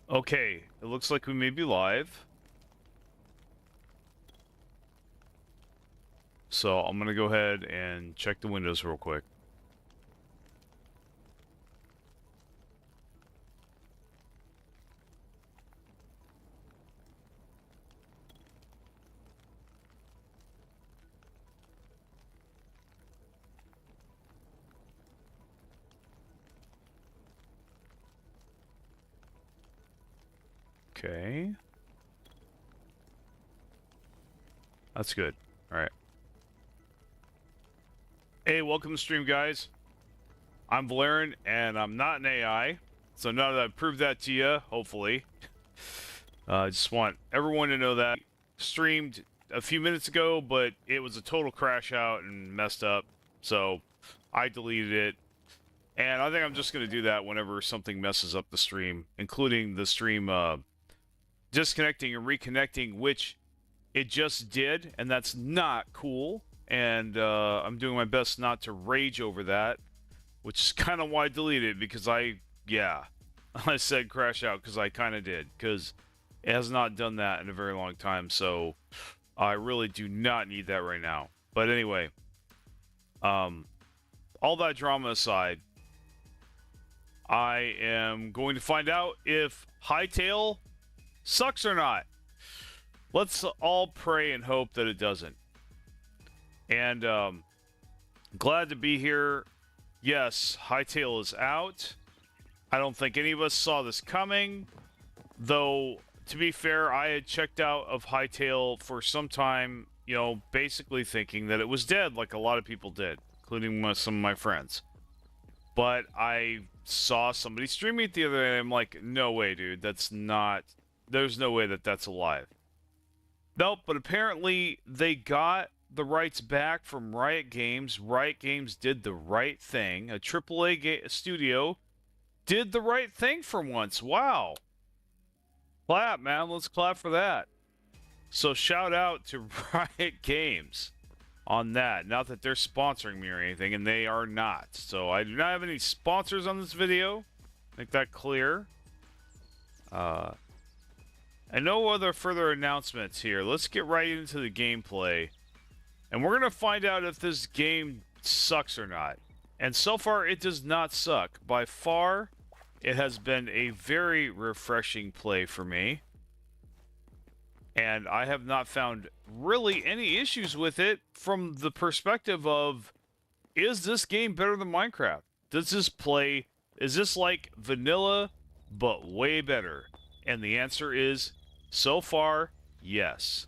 Okay, it looks like we may be live. So I'm gonna go ahead and check the windows real quick. Okay. That's good. All right. Hey, welcome to stream, guys. I'm Valerian, and I'm not an AI. So now that I've proved that to you, hopefully, I just want everyone to know that streamed a few minutes ago, but it was a total crash out and messed up. So I deleted it. And I think I'm just going to do that whenever something messes up the stream, including the stream disconnecting and reconnecting, which it just did, and that's not cool. And I'm doing my best not to rage over that, which is kind of why I deleted it, because I said crash out because I kind of did, because it has not done that in a very long time. So I really do not need that right now. But anyway, all that drama aside, I am going to find out if Hytale sucks or not. Let's all pray and hope that it doesn't. And glad to be here. Yes, Hytale is out. I don't think any of us saw this coming, though. To be fair, I had checked out of Hytale for some time, you know, basically thinking that it was dead, like a lot of people did, including some of my friends. But I saw somebody streaming it the other day, and I'm like, no way, dude, that's not... There's no way that that's alive. Nope, but apparently they got the rights back from Riot Games. Riot Games did the right thing. A AAA studio did the right thing for once. Wow. Clap, man. Let's clap for that. So shout out to Riot Games on that. Not that they're sponsoring me or anything, and they are not. So I do not have any sponsors on this video. Make that clear. And no other further announcements here. Let's get right into the gameplay. And we're going to find out if this game sucks or not. And so far, it does not suck. By far, it has been a very refreshing play for me. And I have not found really any issues with it from the perspective of, is this game better than Minecraft? Does this play, is this like vanilla, but way better? And the answer is, so far, yes.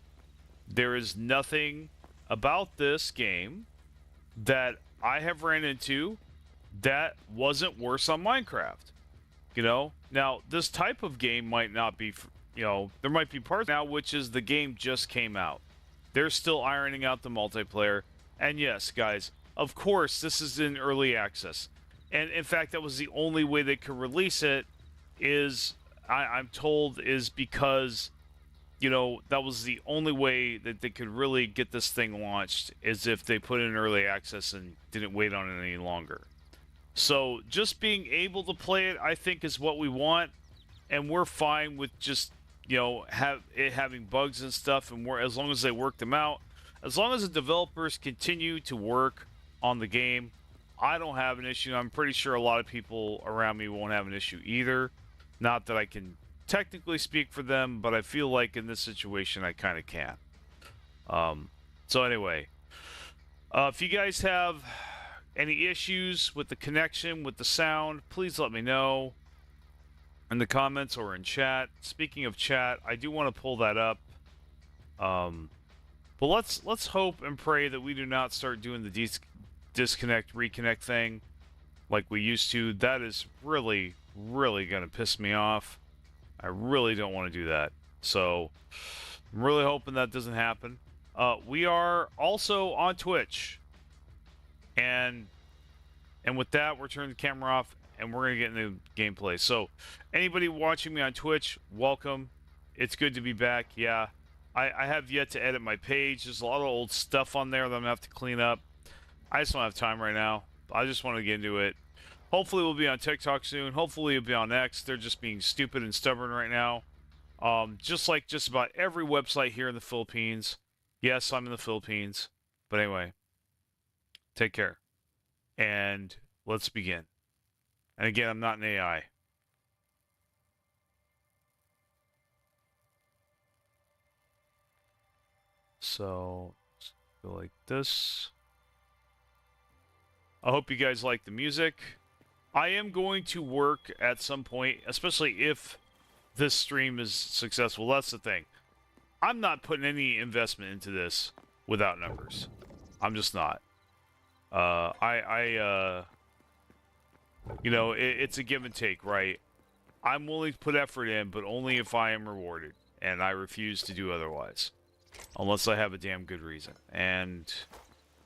There is nothing about this game that I have ran into that wasn't worse on Minecraft. You know? Now, this type of game might not be, you know, there might be parts now, which is the game just came out. They're still ironing out the multiplayer. And yes, guys, of course, this is in early access. And in fact, that was the only way they could release it, is... I'm told is because, you know, that was the only way that they could really get this thing launched, is if they put it in early access and didn't wait on it any longer. So just being able to play it, I think, is what we want, and we're fine with just, you know, having bugs and stuff, and as long as they work them out, as long as the developers continue to work on the game, I don't have an issue. I'm pretty sure a lot of people around me won't have an issue either. Not that I can technically speak for them, but I feel like in this situation I kind of can. So anyway, if you guys have any issues with the connection, with the sound, please let me know in the comments or in chat. Speaking of chat, I do want to pull that up. But let's hope and pray that we do not start doing the disconnect, reconnect thing like we used to. That is really going to piss me off. I really don't want to do that. So I'm really hoping that doesn't happen. We are also on Twitch. And with that, we're turning the camera off. and we're gonna get into gameplay. So, anybody watching me on Twitch, welcome. It's good to be back. Yeah, I have yet to edit my page. There's a lot of old stuff on there that I'm gonna have to clean up. I just don't have time right now. I just want to get into it. Hopefully, we'll be on TikTok soon. Hopefully, we'll be on X. They're just being stupid and stubborn right now. Just like just about every website here in the Philippines. Yes, I'm in the Philippines. But anyway, take care. And let's begin. And again, I'm not an AI. So, let's go like this. I hope you guys like the music. I am going to work at some point, especially if this stream is successful. That's the thing. I'm not putting any investment into this without numbers. I'm just not. You know, it's a give and take, right? I'm willing to put effort in, but only if I am rewarded, and I refuse to do otherwise, unless I have a damn good reason. And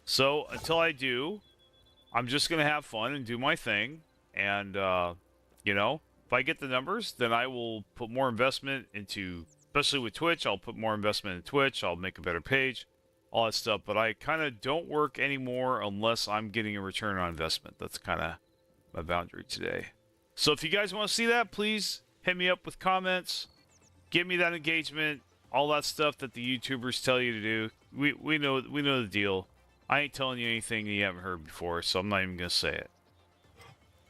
so, until I do, I'm just gonna have fun and do my thing, and you know, if I get the numbers, then I will put more investment into, especially with Twitch, I'll put more investment in Twitch, I'll make a better page, all that stuff, but I kind of don't work anymore unless I'm getting a return on investment. That's kind of my boundary today. So if you guys want to see that, please hit me up with comments, give me that engagement, all that stuff that the YouTubers tell you to do. We know the deal. I ain't telling you anything you haven't heard before, so I'm not even gonna say it.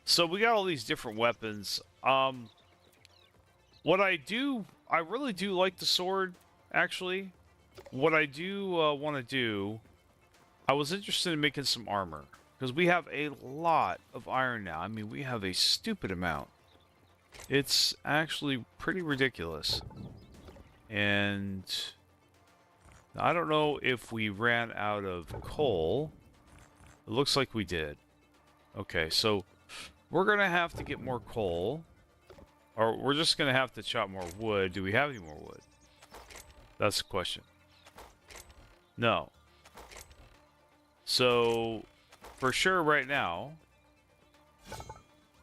So we got all these different weapons. What I really do like the sword, actually. What I do want to do, I was interested in making some armor, because we have a lot of iron now. I mean, we have a stupid amount. It's actually pretty ridiculous. And I don't know if we ran out of coal. It looks like we did. Okay, so we're going to have to get more coal. Or we're just going to have to chop more wood. Do we have any more wood? That's the question. No. So, for sure right now,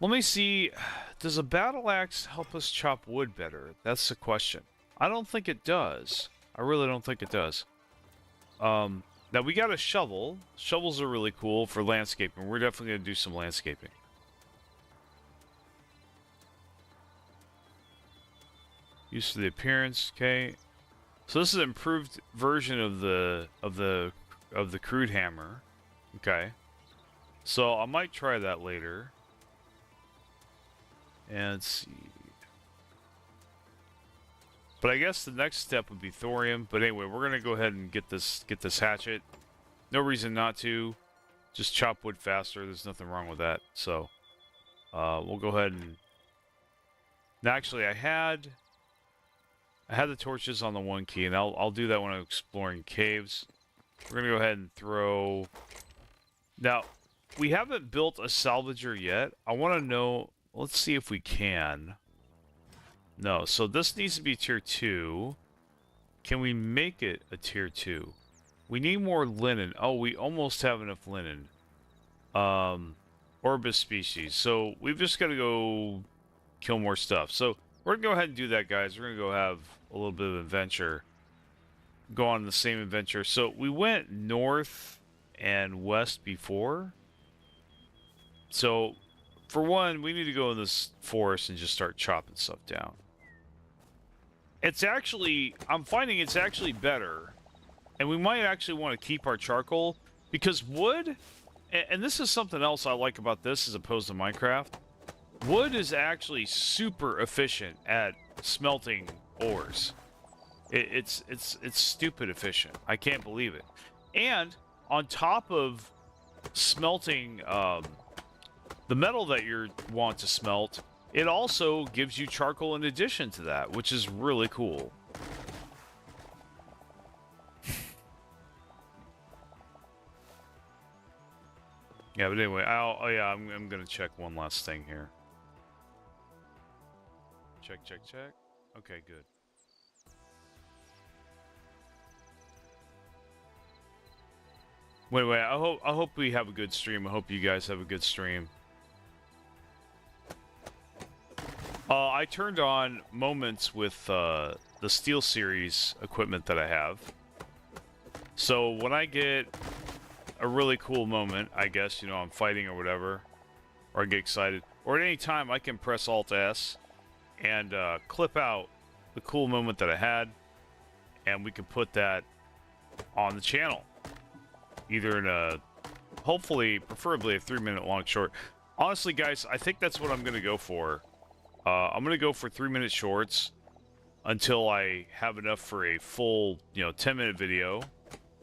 let me see. Does a battle axe help us chop wood better? That's the question. I don't think it does. I really don't think it does. Now we got a shovel. Shovels are really cool for landscaping. We're definitely going to do some landscaping. Use for the appearance, okay. So this is an improved version of the crude hammer. Okay. So I might try that later. And let's see. But I guess the next step would be thorium. But anyway, we're gonna go ahead and get this hatchet. No reason not to. Just chop wood faster. There's nothing wrong with that. So we'll go ahead and. Now, actually, I had the torches on the one key, and I'll do that when I'm exploring caves. We're gonna go ahead and throw. Now, we haven't built a salvager yet. I want to know. Let's see if we can. No, so this needs to be tier 2. Can we make it a tier 2? We need more linen. Oh, we almost have enough linen. Orbis species. So we've just got to go kill more stuff. So we're going to go ahead and do that, guys. We're going to go have a little bit of adventure. Go on the same adventure. So we went north and west before. So, for one, we need to go in this forest and just start chopping stuff down. It's actually, I'm finding it's actually better. And we might actually want to keep our charcoal. Because wood, and this is something else I like about this as opposed to Minecraft. Wood is actually super efficient at smelting ores. It's stupid efficient. I can't believe it. And on top of smelting the metal that you want to smelt, it also gives you charcoal in addition to that, which is really cool. Yeah, but anyway, I'm gonna check one last thing here. Check. Okay, good. Wait. I hope we have a good stream. I hope you guys have a good stream. I turned on moments with the Steel Series equipment that I have. So when I get a really cool moment, I guess, you know, I'm fighting or whatever, or I get excited, or at any time I can press Alt-S and clip out the cool moment that I had, and we can put that on the channel. Either in a, hopefully, preferably a 3-minute long short. Honestly, guys, I think that's what I'm going to go for. I'm going to go for 3-minute shorts until I have enough for a full, you know, 10-minute video,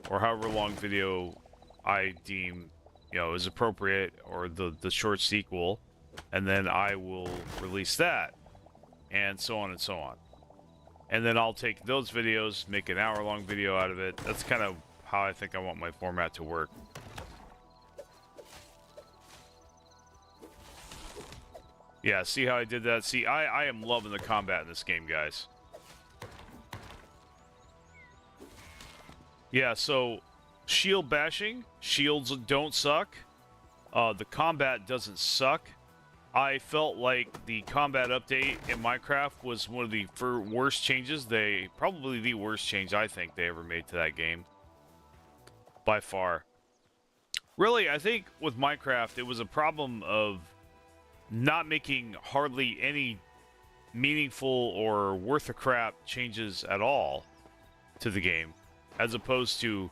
or however long video I deem, you know, is appropriate, or the short sequel, and then I will release that, and so on and so on. And then I'll take those videos, make an hour-long video out of it. That's kind of how I think I want my format to work. Yeah, see how I did that? See, I am loving the combat in this game, guys. Yeah, so shield bashing, shields don't suck. The combat doesn't suck. I felt like the combat update in Minecraft was one of the worst changes. Probably the worst change I think they ever made to that game. By far. Really, I think with Minecraft, it was a problem of not making hardly any meaningful or worth a crap changes at all to the game, as opposed to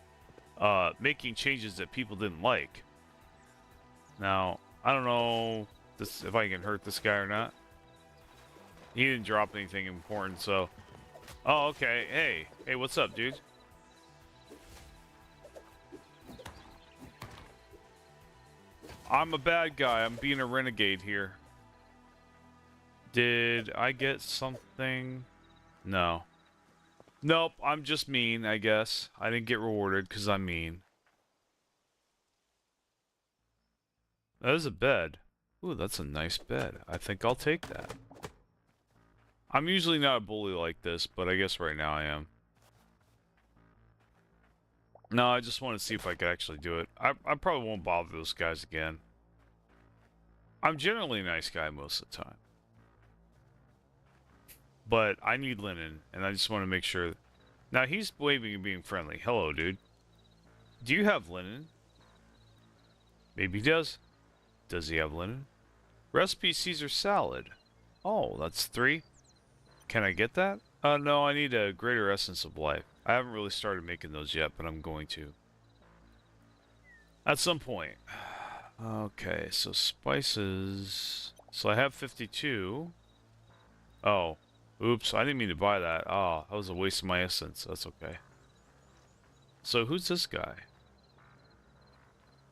making changes that people didn't like. Now, I don't know if I can hurt this guy or not. He didn't drop anything important, so... Oh, okay. Hey, what's up, dude? I'm a bad guy. I'm being a renegade here. Did I get something? No. Nope, I'm just mean, I guess. I didn't get rewarded because I'm mean. That is a bed. Ooh, that's a nice bed. I think I'll take that. I'm usually not a bully like this, but I guess right now I am. No, I just want to see if I could actually do it. I probably won't bother those guys again. I'm generally a nice guy most of the time. But I need linen, and I just want to make sure... Now, he's waving and being friendly. Hello, dude. Do you have linen? Maybe he does. Does he have linen? Recipe Caesar salad. Oh, that's 3. Can I get that? No, I need a greater essence of life. I haven't really started making those yet, but I'm going to. At some point. Okay, so spices. So I have 52. Oh. Oops, I didn't mean to buy that. Oh, that was a waste of my essence. That's okay. So who's this guy?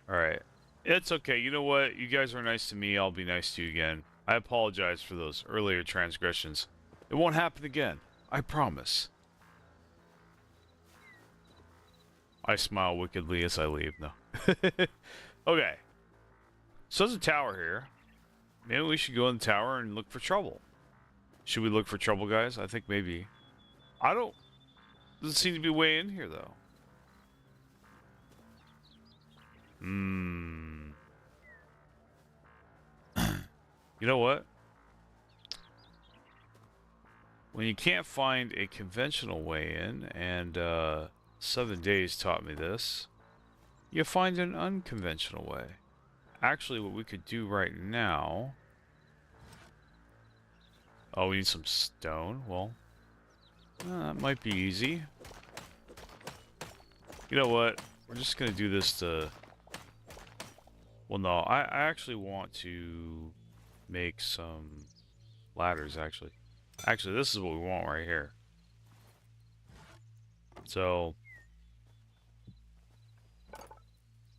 Alright. It's okay. You know what? You guys are nice to me. I'll be nice to you again. I apologize for those earlier transgressions. It won't happen again. I promise. I smile wickedly as I leave. No. Okay. So there's a tower here. Maybe we should go in the tower and look for trouble. Should we look for trouble, guys? I think maybe. I don't... Doesn't seem to be way in here, though. You know what? When you can't find a conventional way in, and 7 days taught me this, you find an unconventional way. Actually, what we could do right now... Oh, we need some stone. Well, that might be easy. You know what? We're just going to do this to... Well, no, I actually want to make some ladders, actually. Actually, this is what we want right here. So...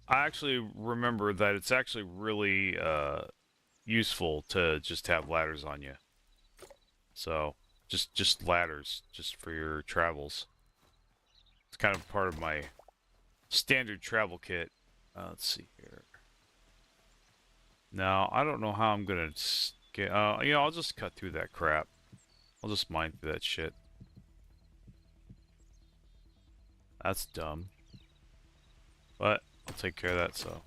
I actually remember that it's actually really useful to just have ladders on you. So, just ladders, just for your travels. It's kind of part of my standard travel kit. Let's see here. Now, I don't know how I'm gonna get... you know, I'll just cut through that crap. I'll just mine through that shit. That's dumb. But, I'll take care of that, so...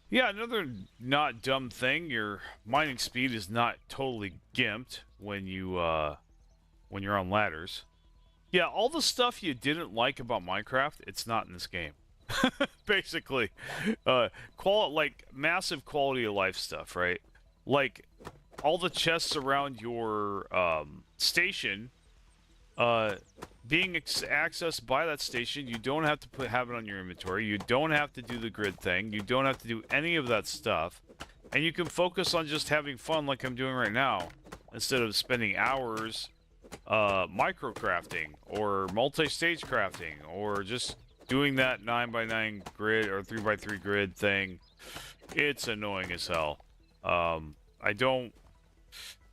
Yeah, another not dumb thing, your mining speed is not totally gimped when you're on ladders. Yeah, all the stuff you didn't like about Minecraft, it's not in this game. Basically, uh, like massive quality of life stuff, right? Like all the chests around your station, uh, being accessed by that station, you don't have to have it on your inventory. You don't have to do the grid thing. You don't have to do any of that stuff, and you can focus on just having fun, like I'm doing right now, instead of spending hours micro crafting or multi-stage crafting or just doing that 9x9 grid or 3x3 grid thing. It's annoying as hell. I don't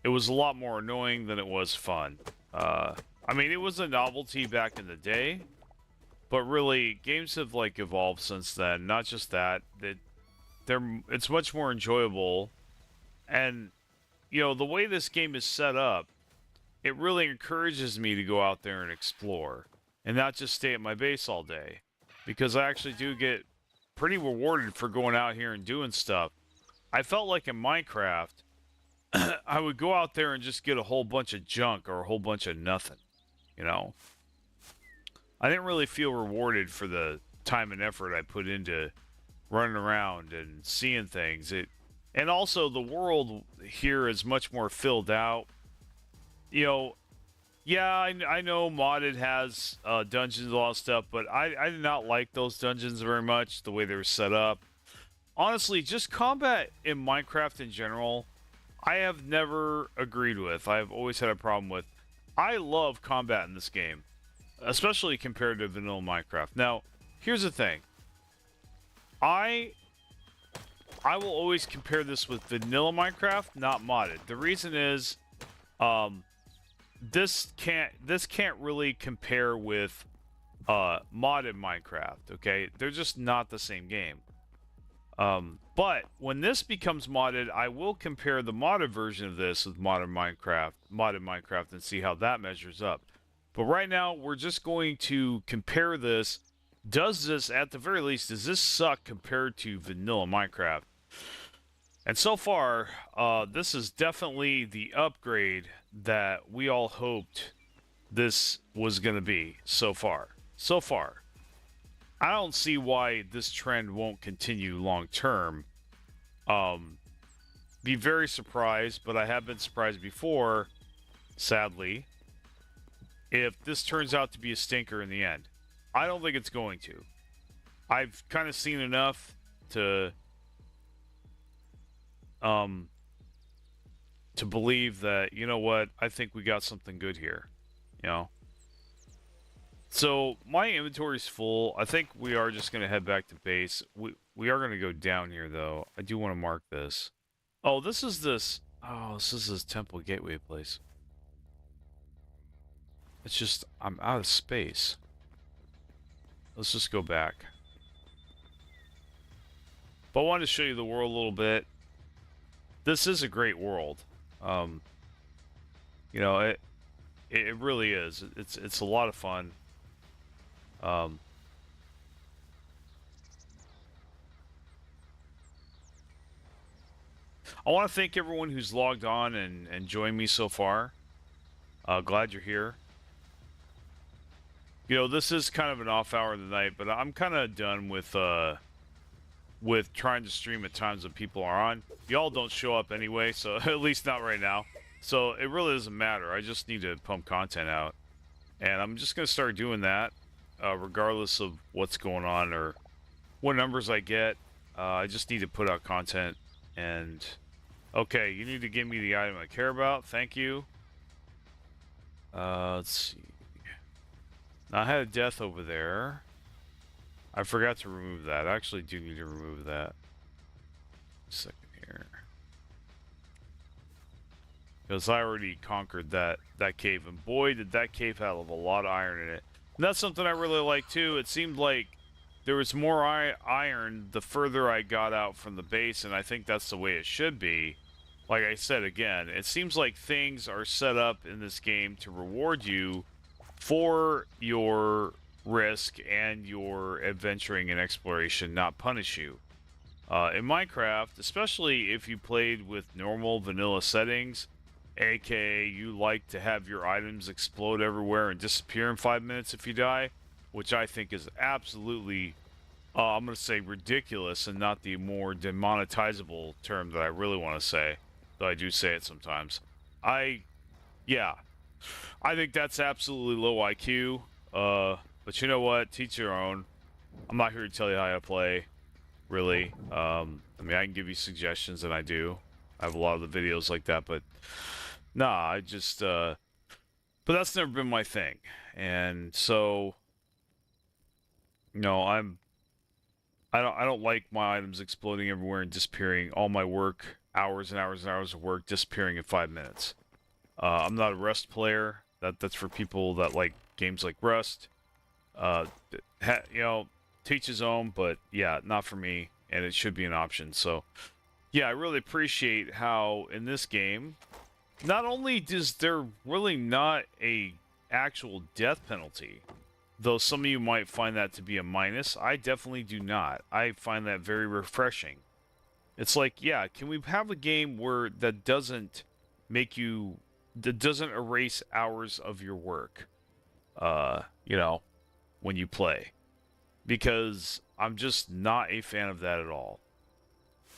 It was a lot more annoying than it was fun. I mean, it was a novelty back in the day, but really games have like evolved since then. Not just that, it's much more enjoyable, and you know, the way this game is set up, it really encourages me to go out there and explore and not just stay at my base all day, because I actually do get pretty rewarded for going out here and doing stuff. I felt like in Minecraft, I would go out there and just get a whole bunch of junk or a whole bunch of nothing, you know? I didn't really feel rewarded for the time and effort I put into running around and seeing things. And also the world here is much more filled out. You know, yeah, I know modded has dungeons and all that stuff, but I did not like those dungeons very much, the way they were set up. Honestly, just combat in Minecraft in general, I have never agreed with. I've always had a problem with. I love combat in this game, especially compared to vanilla Minecraft. Now, here's the thing. I will always compare this with vanilla Minecraft, not modded. The reason is, this can't really compare with modded Minecraft. Okay, they're just not the same game. But when this becomes modded, I will compare the modded version of this with modded Minecraft, and see how that measures up. But right now, we're just going to compare this. Does this, at the very least, does this suck compared to vanilla Minecraft? And so far, this is definitely the upgrade that we all hoped this was going to be so far. So far. I don't see why this trend won't continue long term. Be very surprised, but I have been surprised before, sadly, if this turns out to be a stinker in the end. I don't think it's going to. I've kind of seen enough to believe that, you know what, I think we got something good here, you know? So my inventory's full. I think we are just going to head back to base. We are going to go down here, though. I do want to mark this. Oh, this is this temple gateway place. It's just, I'm out of space. Let's just go back. But I wanted to show you the world a little bit. This is a great world. You know, it really is. It's a lot of fun. I want to thank everyone who's logged on and joined me so far. Glad you're here. You know, this is kind of an off hour of the night, but I'm kind of done with trying to stream at times when people are on. Y'all don't show up anyway, so at least not right now. So it really doesn't matter. I just need to pump content out. And I'm just going to start doing that, regardless of what's going on or what numbers I get. I just need to put out content. And, okay, you need to give me the item I care about. Thank you. Let's see. Now, I had a death over there. I forgot to remove that. I actually do need to remove that. Second here. Because I already conquered that cave, and boy, did that cave have a lot of iron in it. And that's something I really like too. It seemed like there was more iron the further I got out from the base, and I think that's the way it should be. Like I said again, it seems like things are set up in this game to reward you for your risk and your adventuring and exploration, not punish you. In Minecraft, especially if you played with normal vanilla settings, aka you like to have your items explode everywhere and disappear in 5 minutes if you die, which I think is absolutely, I'm going to say ridiculous and not the more demonetizable term that I really want to say, though I do say it sometimes. Yeah, I think that's absolutely low IQ. But you know what? Teach your own. I'm not here to tell you how to play, really. I mean, I can give you suggestions, and I do. I have a lot of the videos like that, but nah, but that's never been my thing. And so, no, I don't like my items exploding everywhere and disappearing. All my work, hours and hours and hours of work, disappearing in 5 minutes. I'm not a Rust player. That's for people that like games like Rust. You know, teach his own, but yeah, not for me, and it should be an option. So, yeah, I really appreciate how in this game, not only does there really not a actual death penalty, though some of you might find that to be a minus, I definitely do not. I find that very refreshing. It's like, yeah, can we have a game where that doesn't erase hours of your work, you know, when you play? Because I'm just not a fan of that at all.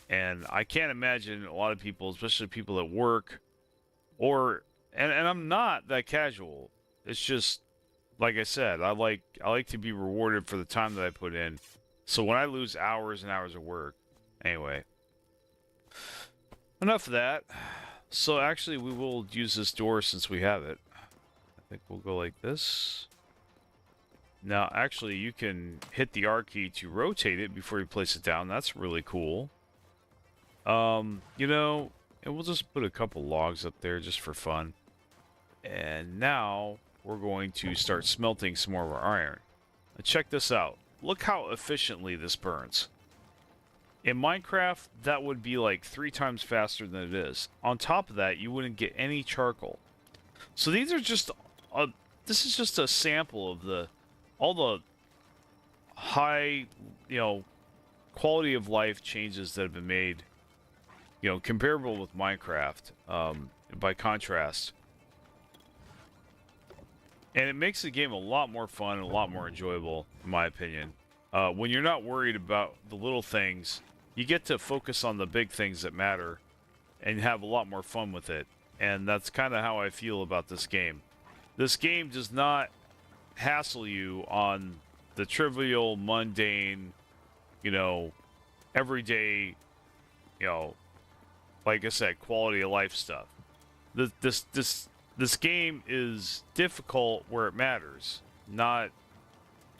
And I can't imagine a lot of people, especially people at work, and I'm not that casual. It's just like I said, I like to be rewarded for the time that I put in. So when I lose hours and hours of work, anyway. Enough of that. So actually we will use this door since we have it. I think we'll go like this. Now, actually, you can hit the R key to rotate it before you place it down. That's really cool. You know, and we'll just put a couple logs up there just for fun. And now we're going to start smelting some more of our iron. Now check this out. Look how efficiently this burns. In Minecraft, that would be like 3 times faster than it is. On top of that, you wouldn't get any charcoal. So these are just this is just a sample of all the high, you know, quality of life changes that have been made, you know, comparable with Minecraft, by contrast. And it makes the game a lot more fun and a lot more enjoyable, in my opinion. When you're not worried about the little things, you get to focus on the big things that matter and have a lot more fun with it. And that's kind of how I feel about this game. This game does not hassle you on the trivial, mundane, you know, everyday, you know, like I said, quality of life stuff. This game is difficult where it matters, not,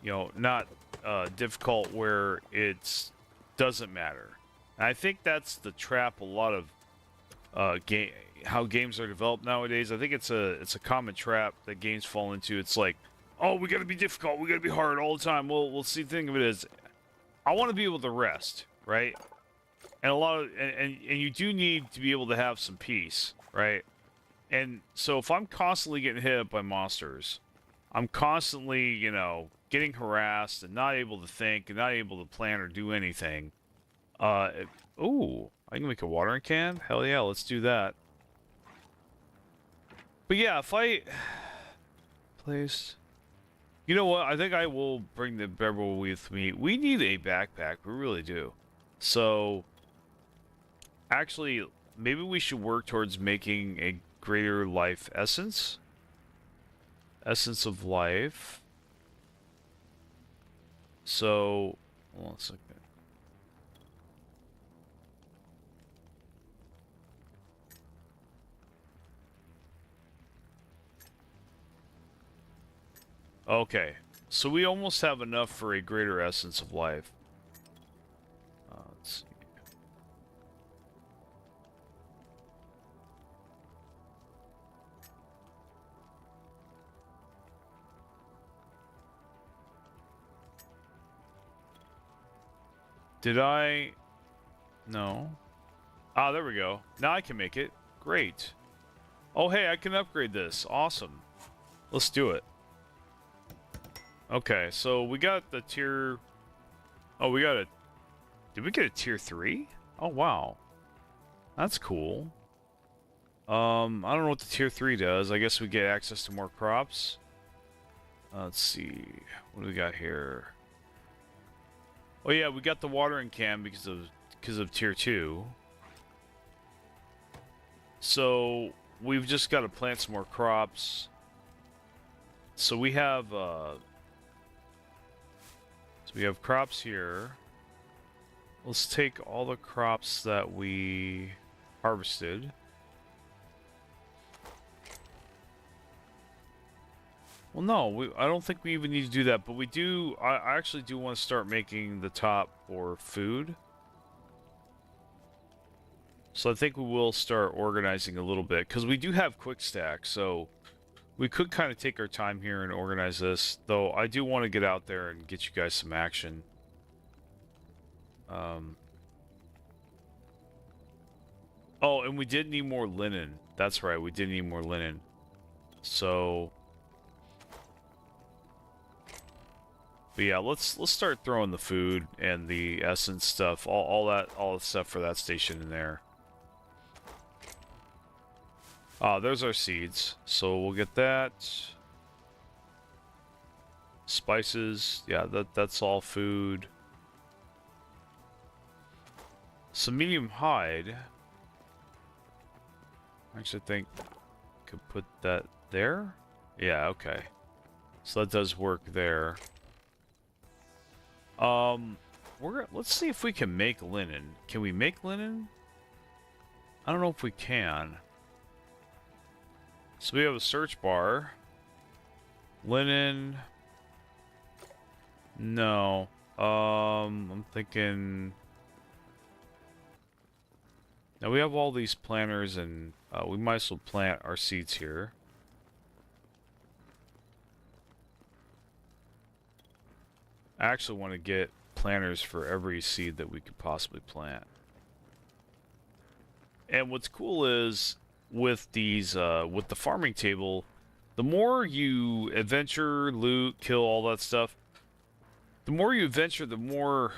you know, not difficult where it doesn't matter. And I think that's the trap a lot of how games are developed nowadays. I think it's a common trap that games fall into. It's like, oh, we got to be difficult, we got to be hard all the time. Well, we'll see. Think of it as, I want to be able to rest, right? And and you do need to be able to have some peace, right? And so if I'm constantly getting hit up by monsters, I'm constantly, you know, getting harassed and not able to think and not able to plan or do anything. Ooh, I can make a watering can? Hell yeah, let's do that. But yeah, if I place, you know what? I think I will bring the Bevel with me. We need a backpack. We really do. So, actually, maybe we should work towards making a greater life essence. Essence of life. So, hold on a second. Okay, so we almost have enough for a greater essence of life. Let's see. Did I? No. Ah, there we go. Now I can make it. Great. Oh, hey, I can upgrade this. Awesome. Let's do it. Okay, so we got the tier... Oh, we got a Did we get a tier 3? Oh, wow. That's cool. I don't know what the tier 3 does. I guess we get access to more crops. Let's see. What do we got here? Oh yeah, we got the watering can because of tier 2. So we've just got to plant some more crops. So we have crops here. Let's take all the crops that we harvested. Well, no, I don't think we even need to do that, but we do. I actually do want to start making the top for food. So I think we will start organizing a little bit, because we do have quick stack, so we could kind of take our time here and organize this, though I do want to get out there and get you guys some action. Oh, and we did need more linen. That's right, we did need more linen. So... But yeah, let's start throwing the food and the essence stuff, all the stuff for that station in there. There's our seeds. So we'll get that. Spices, yeah, that's all food. Some medium hide. I actually think I could put that there. Yeah, okay. So that does work there. Let's see if we can make linen. Can we make linen? I don't know if we can. So we have a search bar. Linen. No. I'm thinking... Now we have all these planters, and we might as well plant our seeds here. I actually want to get planters for every seed that we could possibly plant. And what's cool is with these, with the farming table, the more you adventure, loot, kill, all that stuff, the more you adventure, the more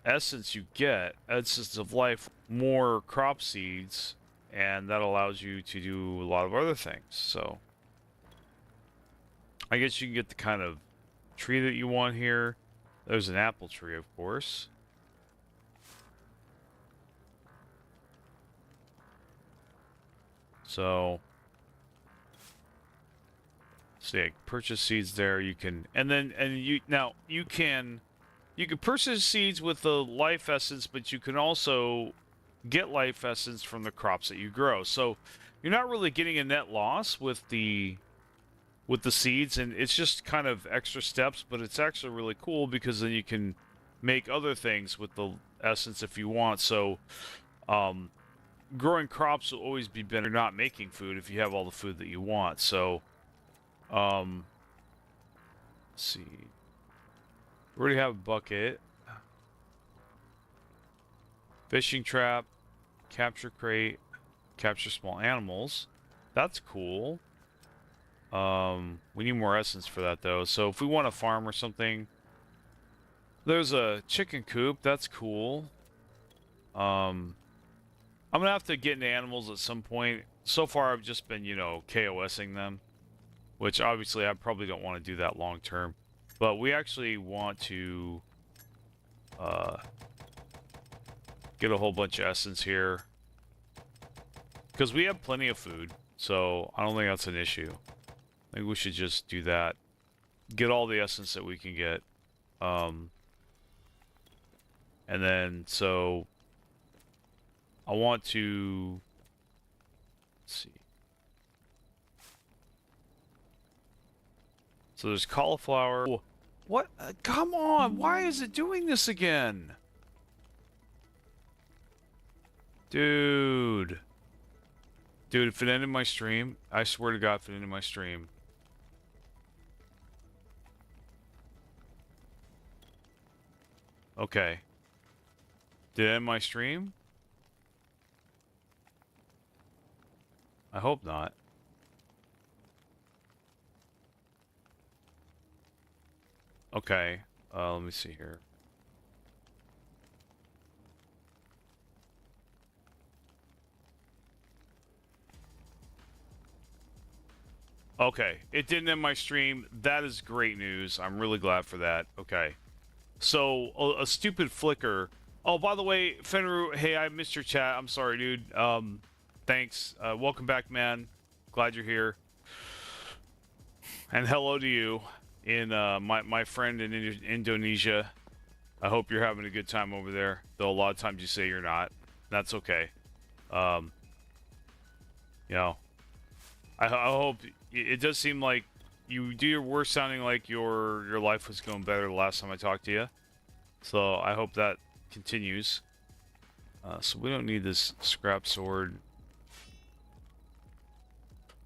essence you get, essence of life, more crop seeds, and that allows you to do a lot of other things. So I guess you can get the kind of tree that you want here. There's an apple tree, of course. So yeah, purchase seeds there. You can, you can purchase seeds with the life essence, but you can also get life essence from the crops that you grow. So you're not really getting a net loss with the seeds, and it's just kind of extra steps, but it's actually really cool because then you can make other things with the essence if you want. So growing crops will always be better than not making food if you have all the food that you want. So let's see. We already have a bucket. Fishing trap, capture crate, capture small animals. That's cool. We need more essence for that though. So if we want a farm or something, there's a chicken coop. That's cool. I'm gonna have to get into animals at some point. So far, I've just been, KOSing them, which obviously I probably don't want to do that long term. But we actually want to get a whole bunch of essence here because we have plenty of food. So I don't think that's an issue. I think we should just do that. Get all the essence that we can get. And then, so... I want to... Let's see. So there's cauliflower. Oh, what? Come on! Why is it doing this again? Dude. Dude, if it ended my stream, I swear to God, if it ended my stream... Okay. Did it end my stream? I hope not. Okay. Let me see here. Okay, it didn't end my stream. That is great news. I'm really glad for that. Okay. So, a stupid flicker. Oh, by the way, Fenru, hey, I missed your chat. I'm sorry, dude. Thanks. Welcome back, man. Glad you're here. And hello to you in my friend in Indonesia. I hope you're having a good time over there. Though a lot of times you say you're not. That's okay. Um, you know, I hope it does seem like you do your worst, sounding like your life was going better the last time I talked to you. So I hope that continues. So we don't need this scrap sword.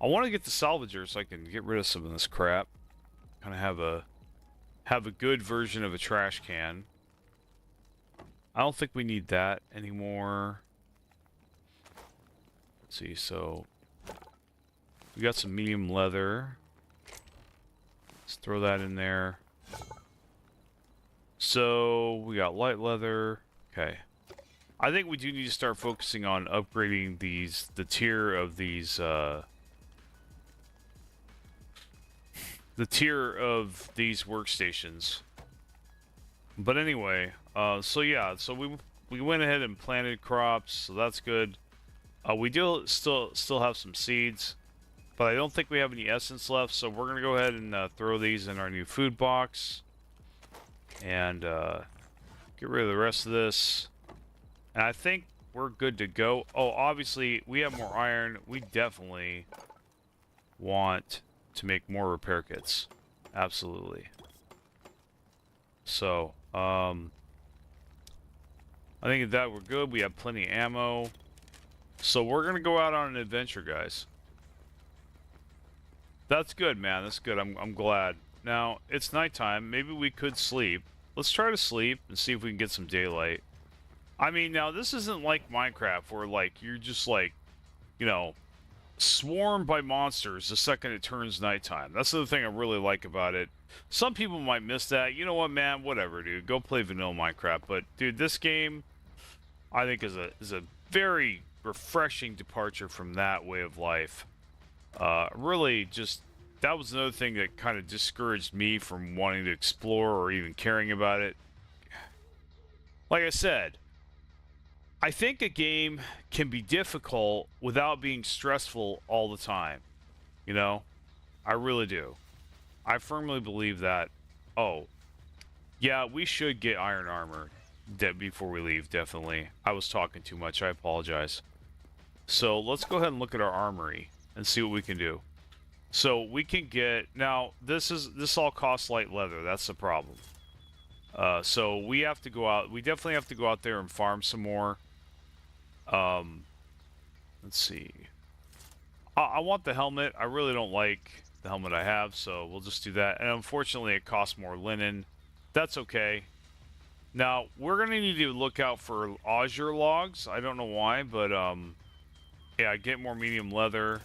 I want to get the salvager so I can get rid of some of this crap. Kind of have a good version of a trash can. I don't think we need that anymore. Let's see, so we got some medium leather. Let's throw that in there. So we got light leather. Okay. I think we do need to start focusing on upgrading the tier of these workstations. But anyway, so yeah, so we went ahead and planted crops, so that's good. We do still have some seeds, but I don't think we have any essence left, so we're gonna go ahead and throw these in our new food box and get rid of the rest of this. And I think we're good to go. Oh, obviously we have more iron. We definitely want to make more repair kits. Absolutely. So, I think that we're good. We have plenty of ammo. So we're gonna go out on an adventure, guys. That's good, man. That's good. I'm glad. Now, it's nighttime. Maybe we could sleep. Let's try to sleep and see if we can get some daylight. I mean, now, this isn't like Minecraft where, like, you're just, like, you know, swarmed by monsters the second it turns nighttime. That's the thing I really like about it. Some people might miss that. You know what, man? Whatever, dude. Go play vanilla Minecraft. But, dude, this game, I think, is a very refreshing departure from that way of life. Really, just that was another thing that kind of discouraged me from wanting to explore or even caring about it. Like I said, I think a game can be difficult without being stressful all the time. You know? I really do. I firmly believe that. Oh, yeah, we should get iron armor before we leave, definitely. I was talking too much. I apologize. So let's go ahead and look at our armory and see what we can do. So we can get now. This all costs light leather. That's the problem. So we have to go out. We definitely have to go out there and farm some more. Let's see. I want the helmet. I really don't like the helmet I have, so we'll just do that. And unfortunately, it costs more linen. That's okay. Now we're gonna need to look out for azure logs. I don't know why, but yeah, get more medium leather.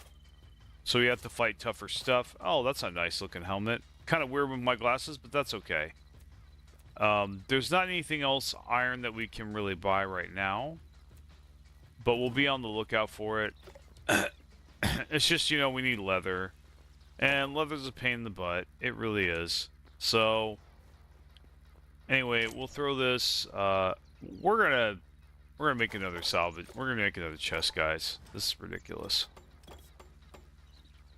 So we have to fight tougher stuff. Oh, that's a nice looking helmet. Kind of weird with my glasses, but that's okay. There's not anything else iron that we can really buy right now, but we'll be on the lookout for it. It's just, you know, we need leather, and leather's a pain in the butt. It really is. So anyway, we'll throw this. We're gonna make another salvage. We're gonna make another chest, guys. This is ridiculous.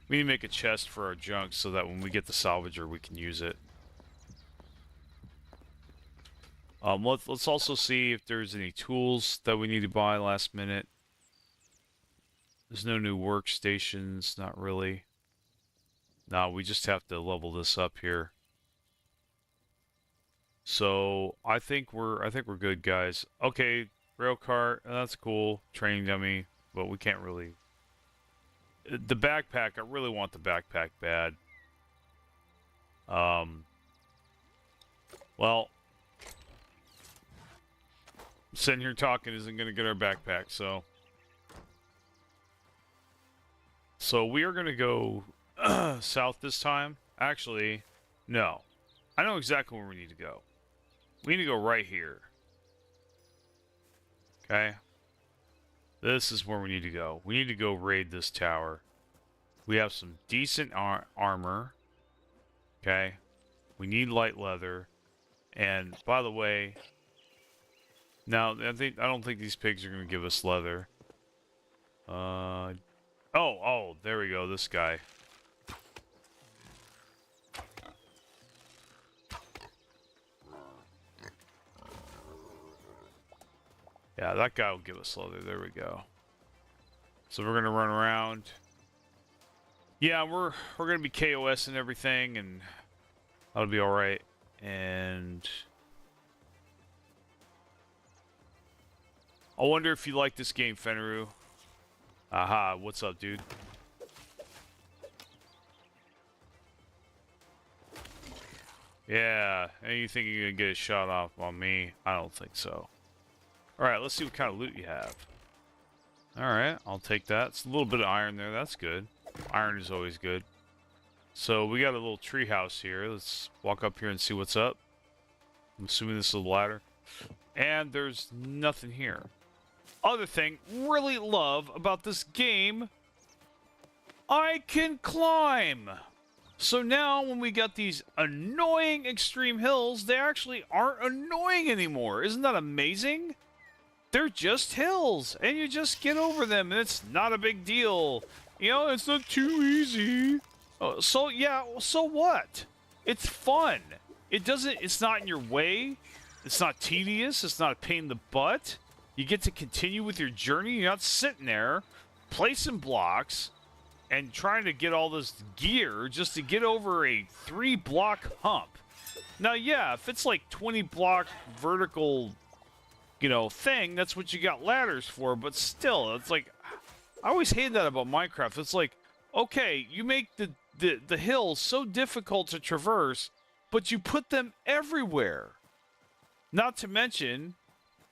We need to make a chest for our junk so that when we get the salvager, we can use it. Let's also see if there's any tools that we need to buy last minute. There's no new workstations, not really. No, we just have to level this up here. So I think we're good, guys. Okay, rail cart, that's cool. Training dummy, but we can't really. The backpack, I really want the backpack bad. Well, sitting here talking isn't going to get our backpack, so. So we are going to go south this time. Actually, no. I know exactly where we need to go. We need to go right here. Okay? This is where we need to go. We need to go raid this tower. We have some decent armor. Okay. We need light leather. And by the way, now I don't think these pigs are going to give us leather. Oh, there we go. This guy. Yeah, that guy will give us leather. There we go. So we're gonna run around. Yeah, we're gonna be KOS and everything, and that'll be all right. And I wonder if you like this game, Fenru. Aha, what's up, dude? Yeah, and you think you're gonna get a shot off on me? I don't think so. Alright, let's see what kind of loot you have. Alright, I'll take that. It's a little bit of iron there, that's good. Iron is always good. So we got a little tree house here. Let's walk up here and see what's up. I'm assuming this is a ladder. And there's nothing here. Other thing, really love about this game, I can climb! So now when we got these annoying extreme hills, they actually aren't annoying anymore. Isn't that amazing? They're just hills, and you just get over them, and it's not a big deal. You know, it's not too easy. So, yeah, so what? It's fun. It's not in your way. It's not tedious. It's not a pain in the butt. You get to continue with your journey. You're not sitting there placing blocks and trying to get all this gear just to get over a 3-block hump. Now, yeah, if it's like 20-block vertical, you know, thing, that's what you got ladders for, but still, it's like, I always hate that about Minecraft. It's like, okay, you make the hills so difficult to traverse, but you put them everywhere. Not to mention,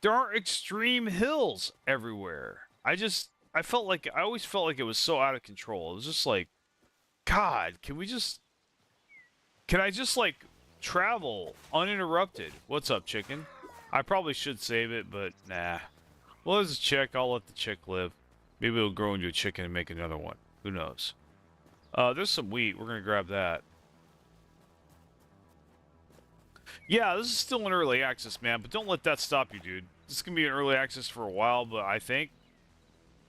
there are extreme hills everywhere. I always felt like it was so out of control. It was just like, God, can I just like travel uninterrupted? What's up, chicken? I probably should save it, but nah. Well, there's a chick. I'll let the chick live. Maybe it'll grow into a chicken and make another one. Who knows? There's some wheat. We're going to grab that. Yeah, this is still in early access, man, but don't let that stop you, dude. This is going to be in early access for a while, but I think.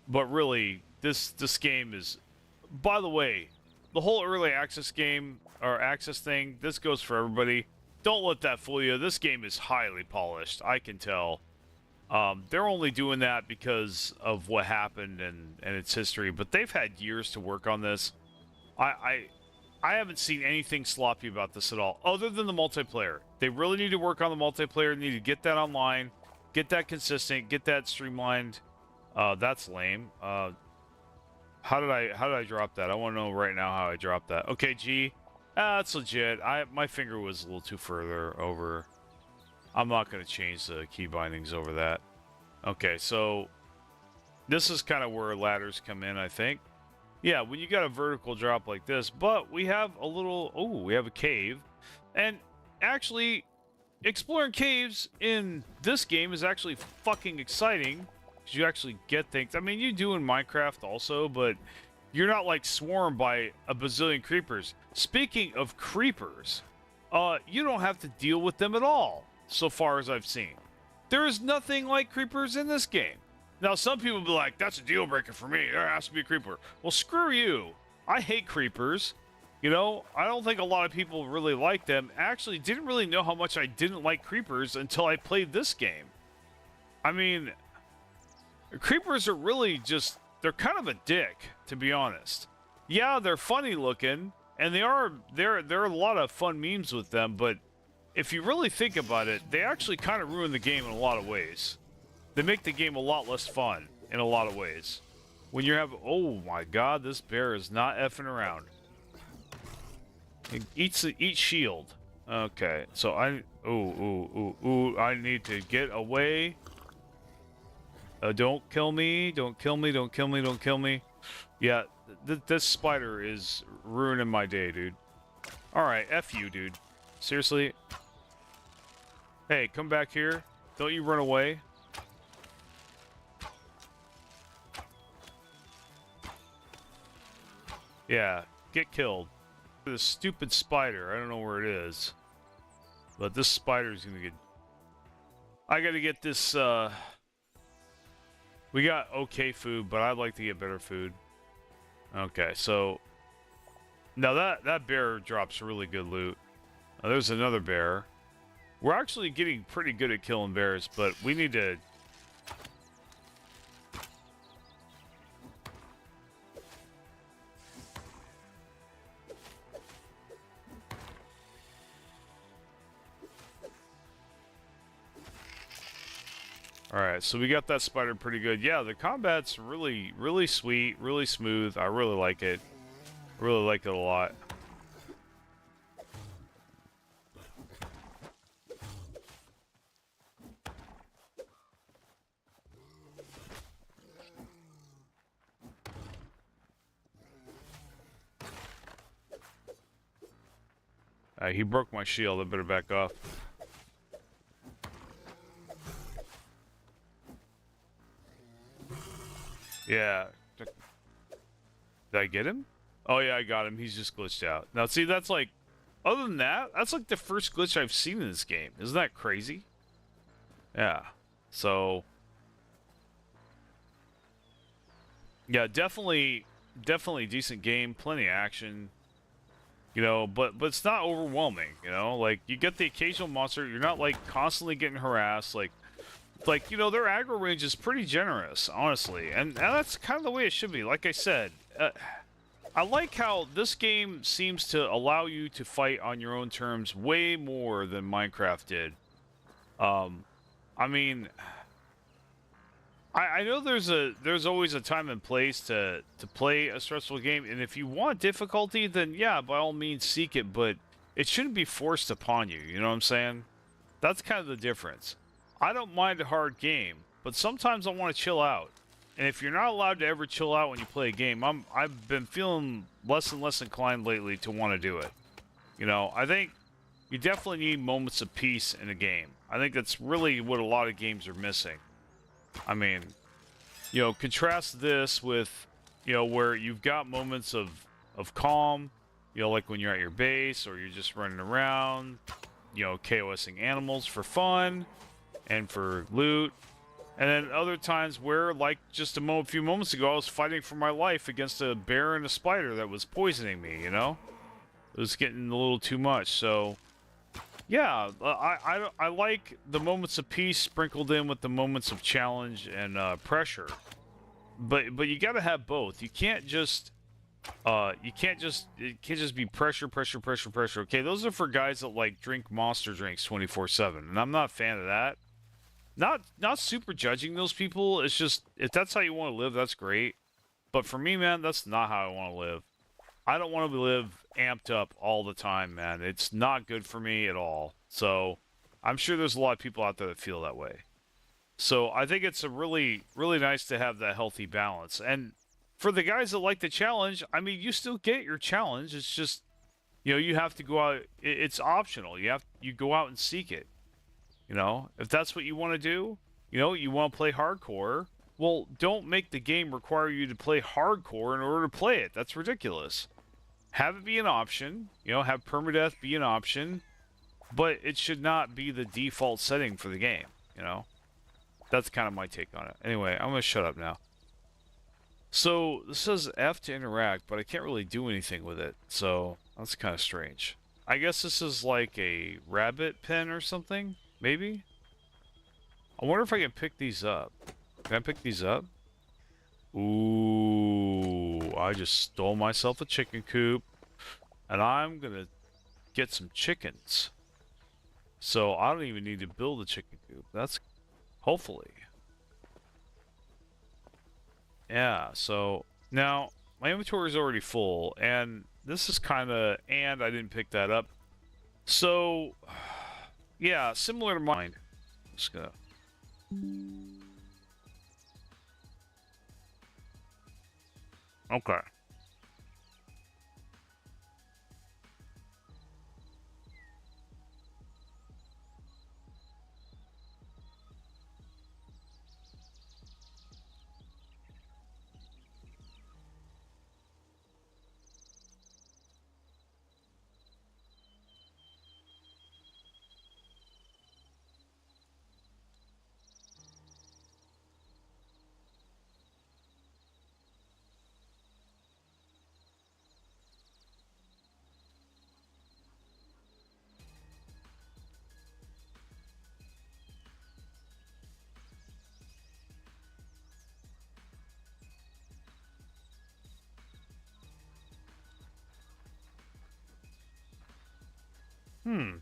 But really, this game is... By the way, the whole early access game, or access thing, this goes for everybody. Don't let that fool you. This game is highly polished. I can tell. They're only doing that because of what happened and its history, but they've had years to work on this. I haven't seen anything sloppy about this at all, other than the multiplayer. They really need to work on the multiplayer. They need to get that online, get that consistent, get that streamlined. That's lame. How did I drop that? I want to know right now how I dropped that. Okay, G. That's legit. My finger was a little too further over. I'm not going to change the key bindings over that. Okay, so this is kind of where ladders come in, I think. Yeah, when you got a vertical drop like this, but we have a little... Oh, we have a cave. And actually, exploring caves in this game is actually fucking exciting. Because you actually get things... I mean, you do in Minecraft also, but you're not, like, swarmed by a bazillion creepers. Speaking of creepers, you don't have to deal with them at all, so far as I've seen. There is nothing like creepers in this game. Now, some people will be like, that's a deal breaker for me. There has to be a creeper. Well, screw you. I hate creepers. You know, I don't think a lot of people really like them. Actually, didn't really know how much I didn't like creepers until I played this game. I mean, creepers are really just, they're kind of a dick, to be honest. Yeah, they're funny looking, and there are a lot of fun memes with them, but if you really think about it, they actually kind of ruin the game in a lot of ways. They make the game a lot less fun in a lot of ways. When you have... Oh my god, this bear is not effing around. It eats shield. Okay, so I... Ooh, I need to get away. Don't kill me, don't kill me, don't kill me, don't kill me. Yeah, this spider is ruining my day, dude. Alright, F you, dude. Seriously? Hey, come back here. Don't you run away. Yeah, get killed. This stupid spider. I don't know where it is. But this spider's gonna get... I gotta get this, we got okay food, but I'd like to get better food. Okay, so... Now that bear drops really good loot. There's another bear. We're actually getting pretty good at killing bears, but we need to... Alright, so we got that spider pretty good. Yeah, the combat's really, really sweet, really smooth. I really like it. I really like it a lot. He broke my shield. I better back off. Yeah. Did I get him? Oh, yeah, I got him. He's just glitched out. Now, see, that's like... Other than that, that's like the first glitch I've seen in this game. Isn't that crazy? Yeah. So... Yeah, definitely decent game. Plenty of action. You know, but it's not overwhelming, you know? Like, you get the occasional monster. You're not, like, constantly getting harassed. Like, you know, their aggro range is pretty generous, honestly. And that's kind of the way it should be. Like I said, I like how this game seems to allow you to fight on your own terms way more than Minecraft did. I mean, I know there's always a time and place to play a stressful game, and if you want difficulty, then yeah, by all means seek it, but it shouldn't be forced upon you, you know what I'm saying? That's kind of the difference. I don't mind a hard game, but sometimes I want to chill out. And if you're not allowed to ever chill out when you play a game, I've been feeling less and less inclined lately to want to do it. You know, I think you definitely need moments of peace in a game. I think that's really what a lot of games are missing. I mean, you know, contrast this with, you know, where you've got moments of calm, you know, like when you're at your base or you're just running around, you know, KOSing animals for fun and for loot. And then other times where, like just a few moments ago, I was fighting for my life against a bear and a spider that was poisoning me, you know? It was getting a little too much, so... Yeah, I like the moments of peace sprinkled in with the moments of challenge and pressure. But you gotta have both. You can't just... it can't just be pressure, pressure, pressure, pressure. Okay, those are for guys that, like, drink Monster drinks 24/7, and I'm not a fan of that. Not super judging those people. It's just, if that's how you want to live, that's great. But for me, man, that's not how I want to live. I don't want to live amped up all the time, man. It's not good for me at all. So I'm sure there's a lot of people out there that feel that way. So I think it's a really, really nice to have that healthy balance. And for the guys that like the challenge, I mean, you still get your challenge. It's just, you know, you have to go out. It's optional. You go out and seek it. You know, if that's what you want to do, you know, you want to play hardcore, well, don't make the game require you to play hardcore in order to play it. That's ridiculous. Have it be an option, you know, have permadeath be an option, but it should not be the default setting for the game, you know? That's kind of my take on it. Anyway, I'm going to shut up now. So, this says F to interact, but I can't really do anything with it, so that's kind of strange. I guess this is like a rabbit pen or something? Maybe? I wonder if I can pick these up. Can I pick these up? Ooh, I just stole myself a chicken coop. And I'm gonna get some chickens. So I don't even need to build a chicken coop. That's... hopefully. Yeah, so... Now, my inventory is already full. And this is kind of... And I didn't pick that up. So... Yeah, similar to mine. Let's go. Okay. Hmm.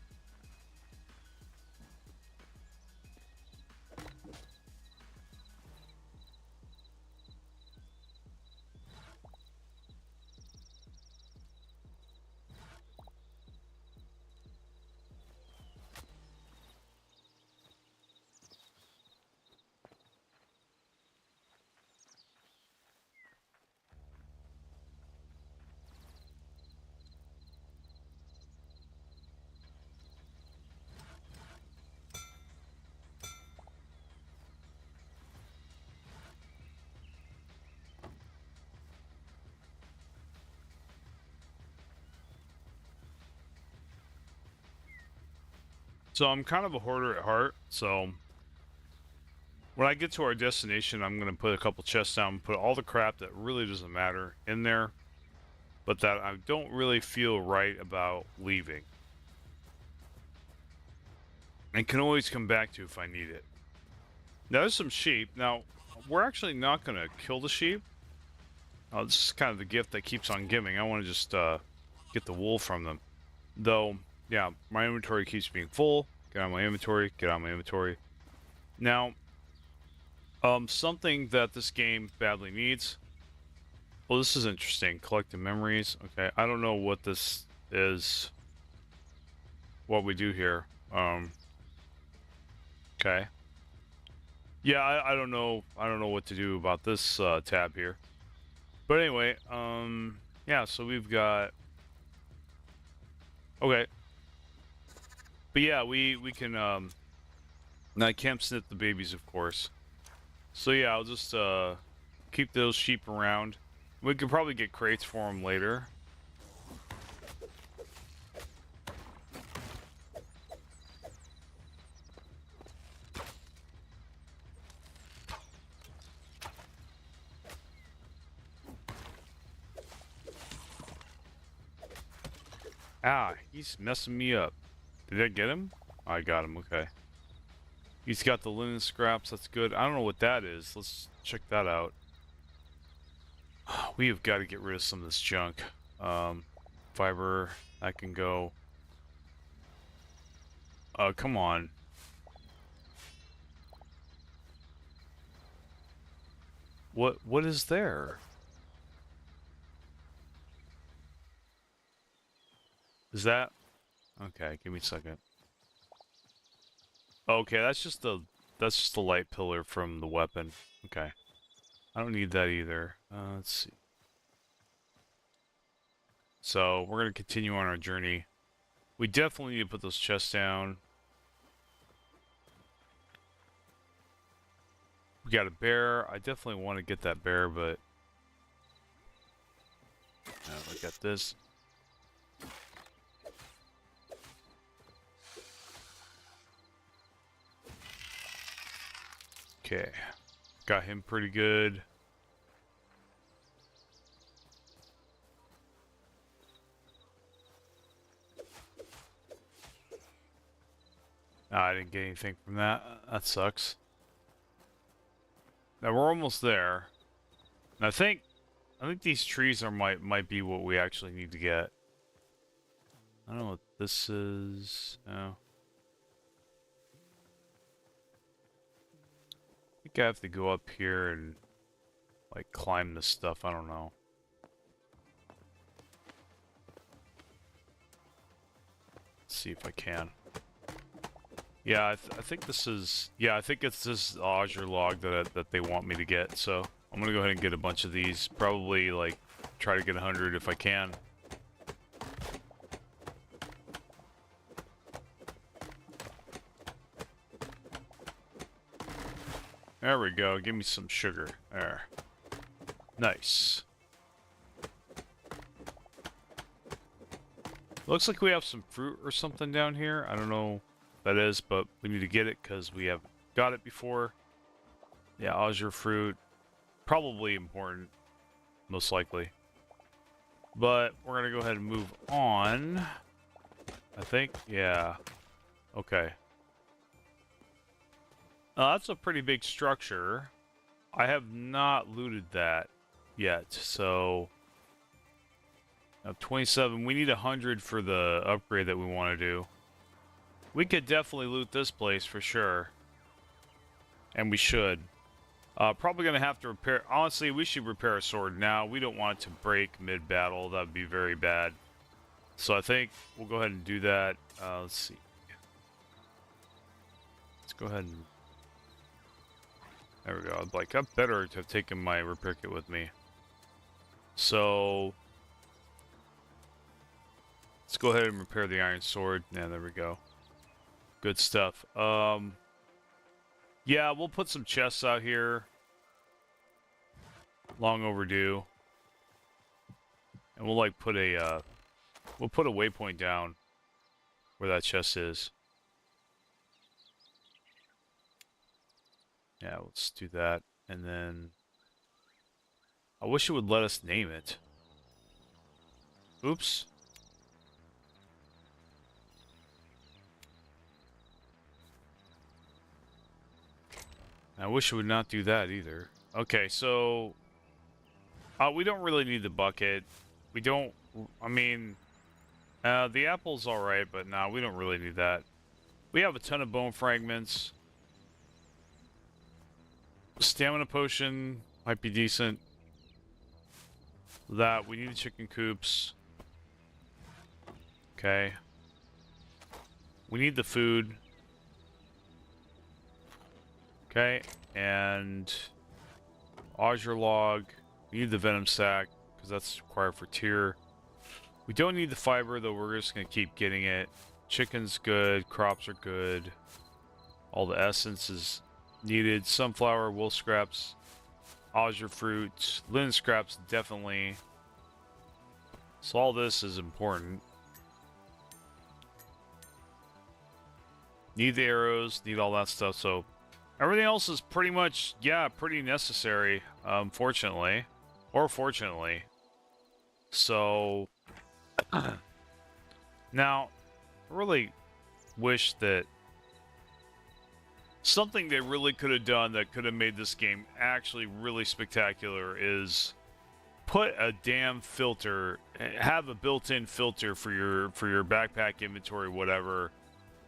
So I'm kind of a hoarder at heart, so when I get to our destination, I'm going to put a couple chests down, put all the crap that really doesn't matter in there, but that I don't really feel right about leaving. And can always come back to if I need it. Now, there's some sheep. Now, we're actually not going to kill the sheep. This is kind of the gift that keeps on giving. I want to just get the wool from them. Though, yeah, my inventory keeps being full. Get out of my inventory, get out of my inventory. Now, something that this game badly needs. Well, this is interesting. Collecting memories. Okay, I don't know what this is. What we do here. Okay. Yeah, I don't know. I don't know what to do about this tab here. But anyway, yeah. So we've got. Okay. But yeah, we can I can't snip the babies, of course. So yeah, I'll just keep those sheep around. We could probably get crates for them later. Ah, he's messing me up. Did I get him? I got him, okay. He's got the linen scraps, that's good. I don't know what that is. Let's check that out. We have got to get rid of some of this junk. Fiber, that can go. Come on. What is there? Is that? Okay, give me a second. Okay, that's just the light pillar from the weapon. Okay. I don't need that either. Let's see. So, we're going to continue on our journey. We definitely need to put those chests down. We got a bear. I definitely want to get that bear, but... look at this. Okay. Got him pretty good. I didn't get anything from that. That sucks. Now we're almost there. And I think these trees are might be what we actually need to get. I don't know what this is. No. I think I have to go up here and like climb this stuff. I don't know. Let's see if I can. Yeah, I think this is... Yeah, I think it's this Azure log that they want me to get, so I'm gonna go ahead and get a bunch of these. Probably, like, try to get 100 if I can. There we go. Give me some sugar. There. Nice. Looks like we have some fruit or something down here. I don't know what that is, but we need to get it because we have got it before. Yeah, Azure fruit. Probably important. Most likely. But we're going to go ahead and move on. I think. Yeah. Okay. That's a pretty big structure. I have not looted that yet, so... 27. We need 100 for the upgrade that we want to do. We could definitely loot this place for sure. And we should. Probably going to have to repair... Honestly, we should repair a sword now. We don't want it to break mid-battle. That would be very bad. So I think we'll go ahead and do that. Let's see. Let's go ahead and... There we go. Like, I better to have taken my repair kit with me. So... Let's go ahead and repair the iron sword. Yeah, there we go. Good stuff. Yeah, we'll put some chests out here. Long overdue. And we'll like put a we'll put a waypoint down where that chest is. Yeah, let's do that. And then I wish it would let us name it. Oops. I wish it would not do that either. Okay, so... we don't really need the bucket. We don't... I mean... the apple's alright, but nah, we don't really need that. We have a ton of bone fragments. Stamina potion might be decent. That, we need the chicken coops. Okay. We need the food. Okay, and Azure log. We need the venom sac because that's required for tier. We don't need the fiber though. We're just gonna keep getting it. Chicken's good. Crops are good. All the essence is needed. Sunflower, wool scraps, azure fruit, linen scraps definitely. So all this is important. Need the arrows. Need all that stuff. So. Everything else is pretty much, yeah, pretty necessary, fortunately. Or fortunately. So, now, I really wish that something they really could have done that could have made this game actually really spectacular is put a damn filter, have a built-in filter for your backpack inventory, whatever,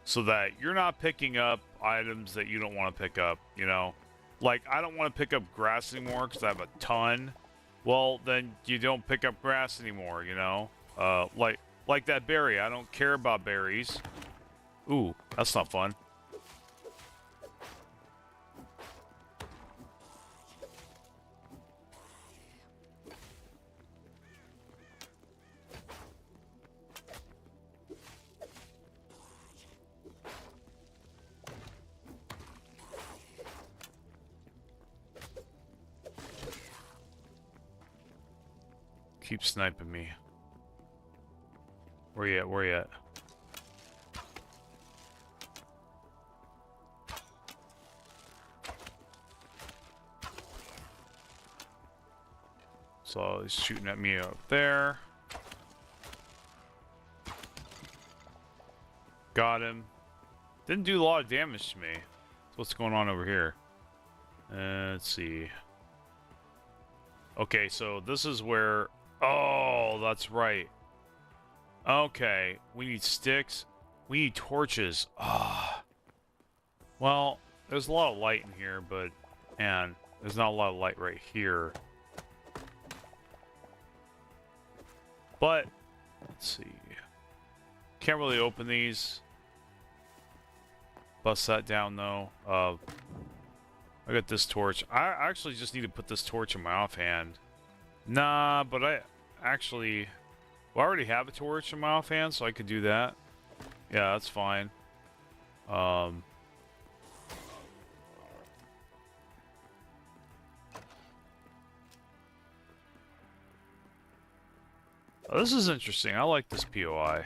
so that you're not picking up items that you don't want to pick up, you know? Like, I don't want to pick up grass anymore because I have a ton. Well, then you don't pick up grass anymore, you know? Like that berry. I don't care about berries. Ooh, that's not fun. Keep sniping me. Where you at? Where you at? So he's shooting at me up there. Got him. Didn't do a lot of damage to me. So what's going on over here? Let's see. Okay, so this is where... Oh, that's right. Okay, we need sticks. We need torches. Ah. Well, there's a lot of light in here, but... Man, there's not a lot of light right here. But, let's see. Can't really open these. Bust that down, though. I got this torch. I actually just need to put this torch in my offhand. Nah, but I actually... Well, I already have a torch in my offhand, so I could do that. Yeah, that's fine. Oh, this is interesting. I like this POI.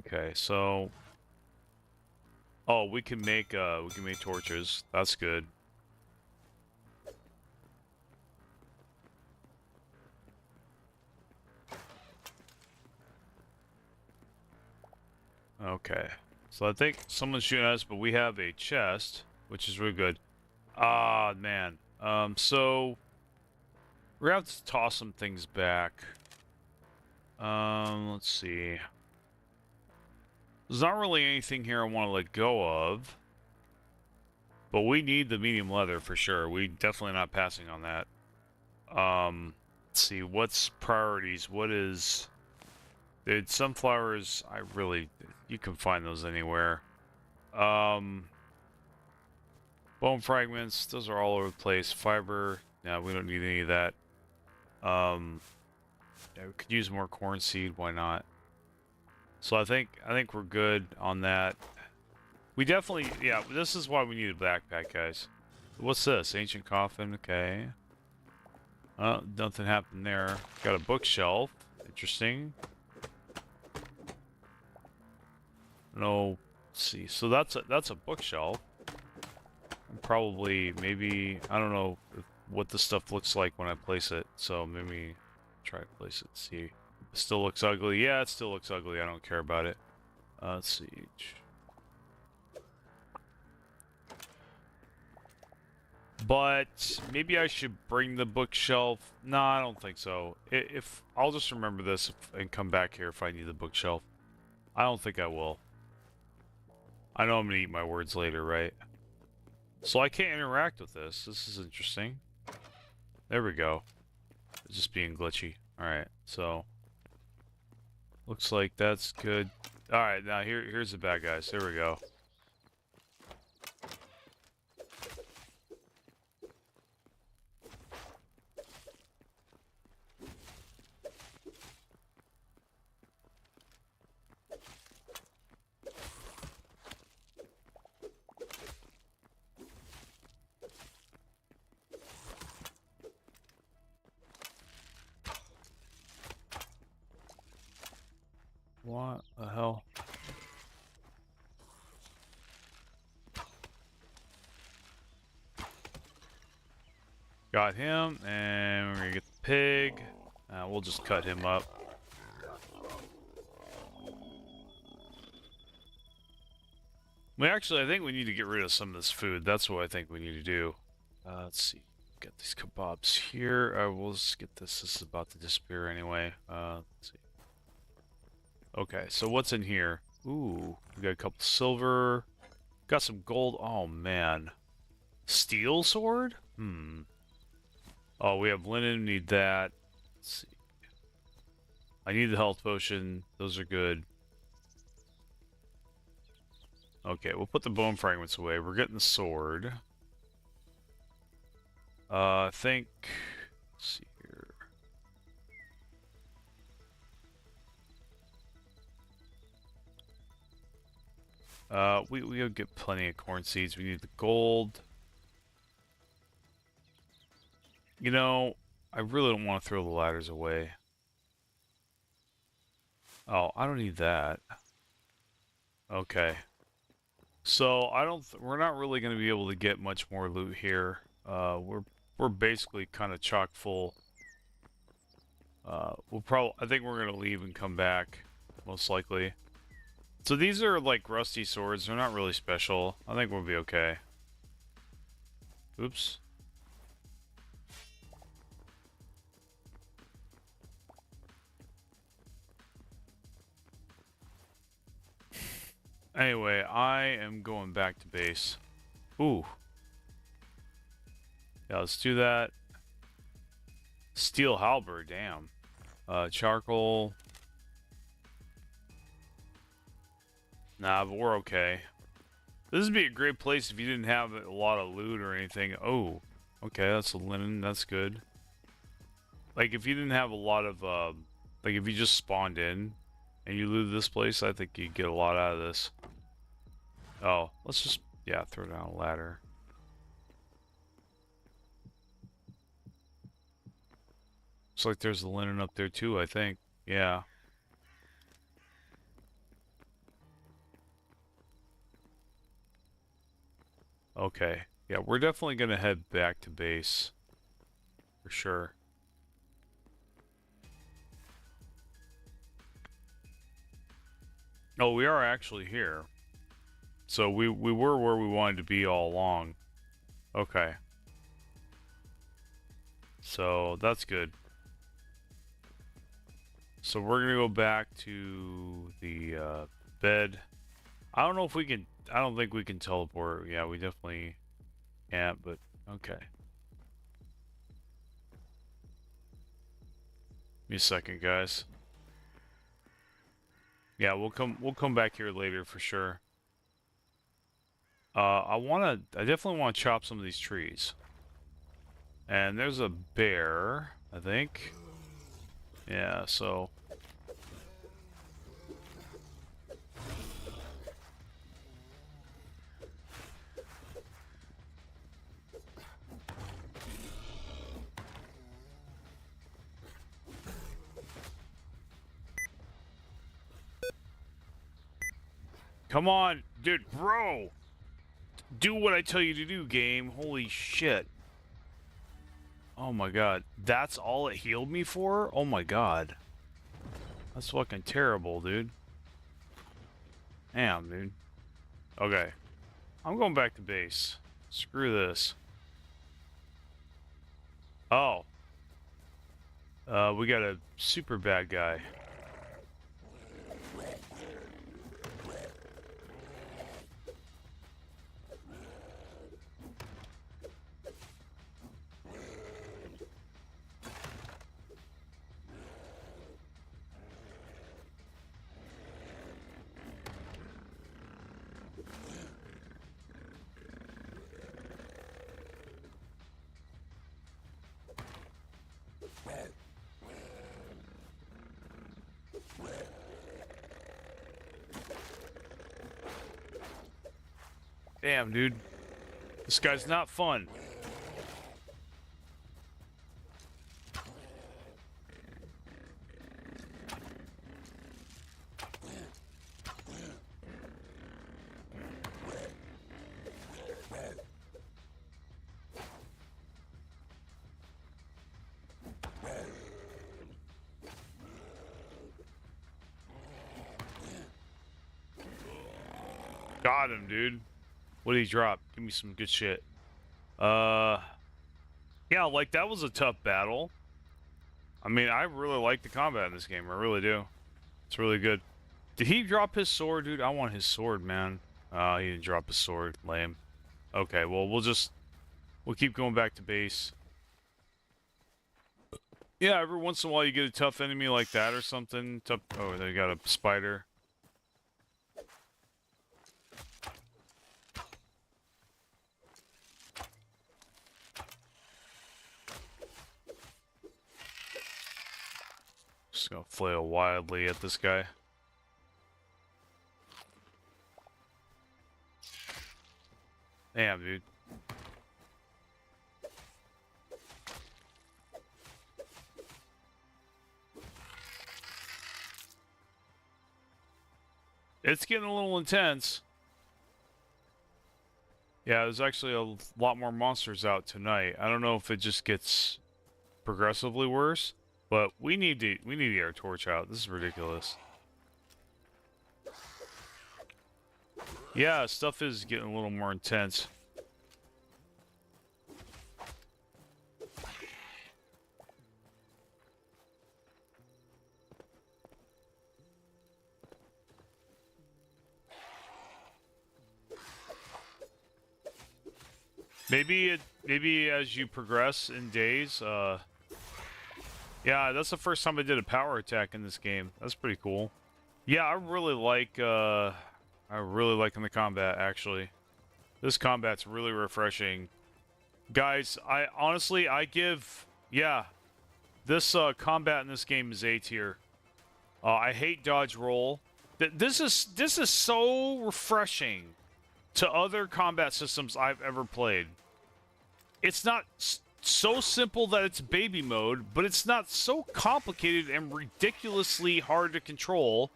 Okay, so... Oh, we can make torches. That's good. Okay. So I think someone's shooting at us, but we have a chest, which is really good. Ah, man. So we're gonna have to toss some things back. Let's see. There's not really anything here I want to let go of, but we need the medium leather for sure. We definitely not passing on that. Let's see. What's priorities? What is... Dude, sunflowers, I really... You can find those anywhere. Bone fragments, those are all over the place. Fiber, no, we don't need any of that. Yeah, we could use more corn seed, why not? So I think we're good on that. We definitely, yeah, this is why we need a backpack, guys. What's this? Ancient coffin, okay. Nothing happened there. Got a bookshelf. Interesting. No, let's see. So that's a bookshelf. Probably, maybe, I don't know what the stuff looks like when I place it. So maybe try to place it. See, it still looks ugly. Yeah, it still looks ugly. I don't care about it. Let's see. But maybe I should bring the bookshelf. No, I don't think so. If I'll just remember this and come back here if I need the bookshelf. I don't think I will. I know I'm gonna eat my words later, right? So I can't interact with this. This is interesting. There we go. It's just being glitchy. Alright, so looks like that's good. Alright, now here's the bad guys. There we go. What the hell? Got him, and we're gonna get the pig. We'll just cut him up. Actually, I think we need to get rid of some of this food. That's what I think we need to do. Let's see. Got these kebabs here. We'll just get this. This is about to disappear anyway. Let's see. Okay, so what's in here? Ooh, we got a couple silver. Got some gold. Oh, man. Steel sword? Oh, we have linen. Need that. Let's see. I need the health potion. Those are good. Okay, we'll put the bone fragments away. We're getting the sword. I think... Let's see here. We'll get plenty of corn seeds. We need the gold. You know, I really don't want to throw the ladders away. Oh, I don't need that. Okay. So we're not really going to be able to get much more loot here. We're basically kind of chock full. I think we're going to leave and come back, most likely. So these are like rusty swords. They're not really special. I think we'll be okay. Oops. Anyway, I am going back to base. Ooh. Yeah, let's do that. Steel halberd, damn. Charcoal. Nah, but we're okay. This would be a great place if you didn't have a lot of loot or anything. Oh, okay, that's a linen. That's good. Like, if you didn't have a lot of, like, if you just spawned in and you loot this place, I think you'd get a lot out of this. Oh, let's just, yeah, throw down a ladder. Looks like there's the linen up there, too, I think. Yeah. Okay. Yeah, we're definitely gonna head back to base. For sure. Oh, we are actually here. So we were where we wanted to be all along. Okay. So that's good. So we're gonna go back to the bed. I don't know if we can. I don't think we can teleport. Yeah, we definitely can't. But okay. Give me a second, guys. Yeah, we'll come. We'll come back here later for sure. I definitely want to chop some of these trees. And there's a bear, I think. Yeah, so. Come on, dude, bro! Do what I tell you to do, game. Holy shit. Oh my god. That's all it healed me for? Oh my god. That's fucking terrible, dude. Damn, dude. Okay. I'm going back to base. Screw this. Oh. We got a super bad guy. Damn, dude. This guy's not fun. Got him, dude. What did he drop? Give me some good shit. Yeah, like, that was a tough battle. I mean, I really like the combat in this game. I really do. It's really good. Did he drop his sword, dude? I want his sword, man. He didn't drop his sword. Lame. Okay, well, we'll keep going back to base. Yeah, every once in a while you get a tough enemy like that or something. Tough. Oh, they got a spider. Just gonna flail wildly at this guy. Damn, dude. It's getting a little intense. Yeah, there's actually a lot more monsters out tonight. I don't know if it just gets progressively worse, but we need to get our torch out. This is ridiculous. Yeah, stuff is getting a little more intense. Maybe as you progress in days, yeah, that's the first time I did a power attack in this game. That's pretty cool. Yeah, I really liking the combat, actually. This combat's really refreshing. Guys, I honestly, yeah, this combat in this game is A tier. I hate dodge roll. This is so refreshing to other combat systems I've ever played. It's not so simple that it's baby mode, but it's not so complicated and ridiculously hard to control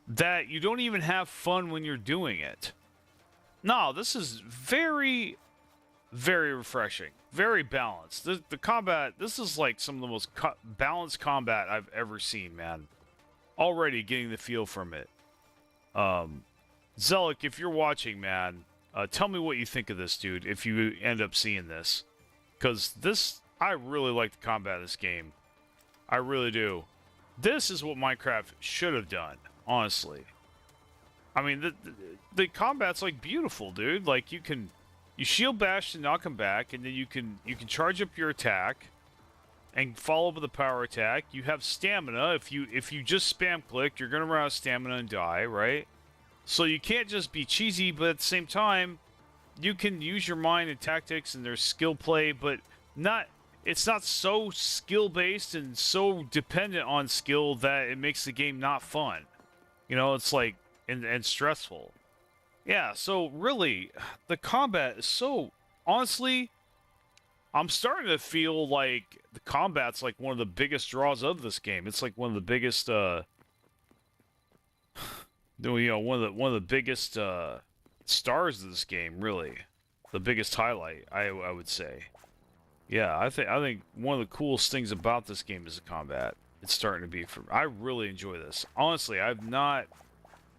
that you don't even have fun when you're doing it. No, this is very, very refreshing. Very balanced. The combat, this is like some of the most balanced combat I've ever seen, man. Already getting the feel from it. Um, Zelik, if you're watching, man, tell me what you think of this, dude. If you end up seeing this, because this, I really like the combat of this game. I really do. This is what Minecraft should have done, honestly. I mean, the combat's like beautiful, dude. Like you shield bash to knock him back, and then you can charge up your attack and follow up with a power attack. You have stamina. If you just spam click, you're gonna run out of stamina and die, right? So you can't just be cheesy, but at the same time, you can use your mind and tactics, and there's skill play, but not. It's not so skill based and so dependent on skill that it makes the game not fun. You know, it's like and stressful. Yeah, so really, the combat is so honestly, I'm starting to feel like the combat's like one of the biggest draws of this game. It's like one of the biggest one of the biggest stars of this game, really. The biggest highlight, I would say. Yeah, I think one of the coolest things about this game is the combat. It's starting to be for I really enjoy this. Honestly, I've not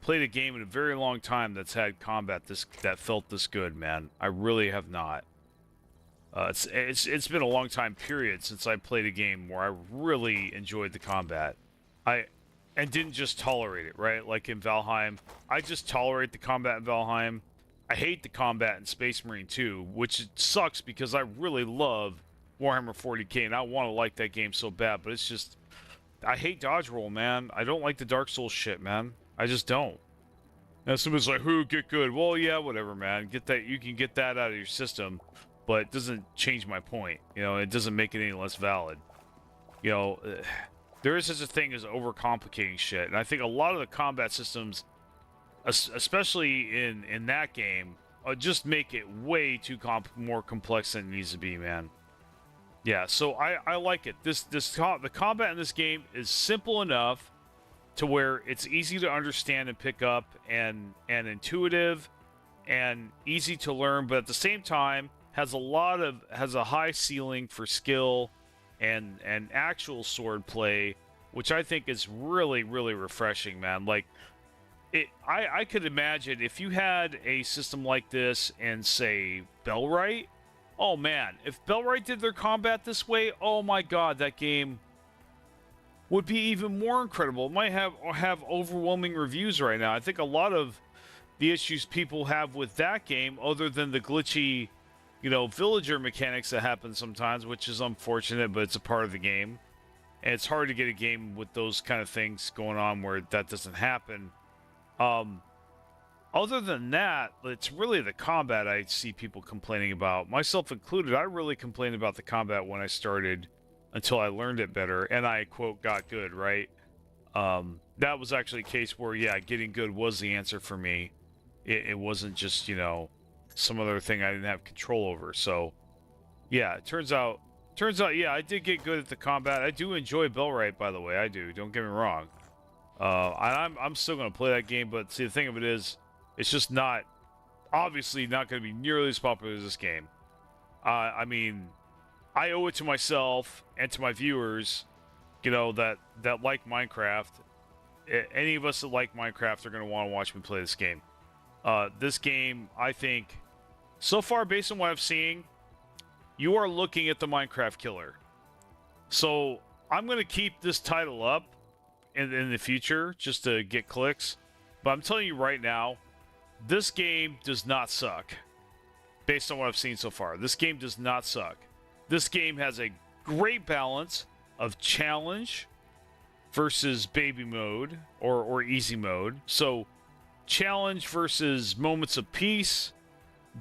played a game in a very long time that's had combat that felt this good, man. I really have not. It's been a long time period since I played a game where I really enjoyed the combat. And didn't just tolerate it, right? Like in Valheim, I just tolerate the combat in Valheim. I hate the combat in Space Marine 2, which sucks because I really love Warhammer 40k and I want to like that game so bad, but it's just I hate dodge roll, man. I don't like the Dark Souls shit, man. I just don't. And somebody's like, "Who get good?" Well, yeah, whatever, man. Get that. You can get that out of your system, but it doesn't change my point. You know, it doesn't make it any less valid. You know, there is such a thing as overcomplicating shit, and I think a lot of the combat systems, especially in that game, just make it way too more complex than it needs to be, man. Yeah, so I like it. The combat in this game is simple enough to where it's easy to understand and pick up and intuitive and easy to learn, but at the same time has a high ceiling for skill and actual sword play, which I think is really, really refreshing, man. Like I could imagine if you had a system like this in, say, Bellwright. Oh man, if Bellwright did their combat this way, oh my god, that game would be even more incredible. It might have overwhelming reviews right now. I think a lot of the issues people have with that game, other than the glitchy, villager mechanics that happen sometimes, which is unfortunate, but it's a part of the game. And it's hard to get a game with those kind of things going on where that doesn't happen. Other than that, it's really the combat I see people complaining about, myself included. I really complained about the combat when I started until I learned it better, and I, quote, got good, right? That was actually a case where, yeah, getting good was the answer for me. It wasn't just, some other thing I didn't have control over. So, yeah, it turns out, yeah, I did get good at the combat. I do enjoy Bellwright, by the way. I do. Don't get me wrong. I'm still going to play that game, but see, the thing of it is, it's just obviously not going to be nearly as popular as this game. I mean, I owe it to myself and to my viewers, that like Minecraft. Any of us that like Minecraft are going to want to watch me play this game. This game, I think, so far, based on what I've seen, you are looking at the Minecraft killer. So I'm going to keep this title up in the future just to get clicks. But I'm telling you right now, this game does not suck. Based on what I've seen so far, this game does not suck. This game has a great balance of challenge versus baby mode or easy mode. So challenge versus moments of peace.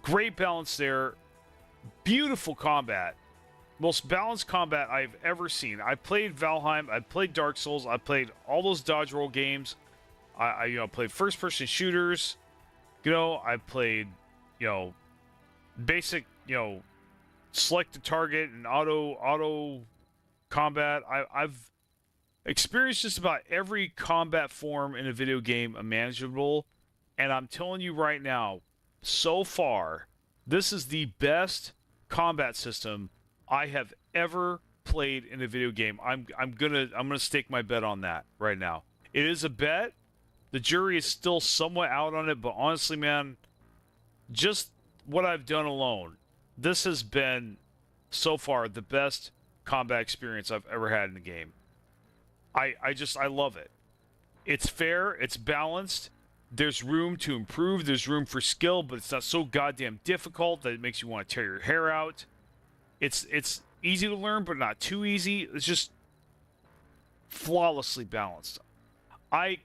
Great balance there. Beautiful combat. Most balanced combat I've ever seen. I played Valheim. I played Dark Souls. I played all those dodge roll games. I played first-person shooters. I played, basic, select the target and auto combat. I've experienced just about every combat form in a video game imaginable, and I'm telling you right now, so far, this is the best combat system I have ever played in a video game. I'm gonna stake my bet on that right now. It is a bet, The jury is still somewhat out on it, but honestly, man, just what I've done alone, this has been so far the best combat experience I've ever had in a game. I love it. It's fair, it's balanced. There's room to improve, there's room for skill, but it's not so goddamn difficult that it makes you want to tear your hair out. It's easy to learn, but not too easy. It's just flawlessly balanced. I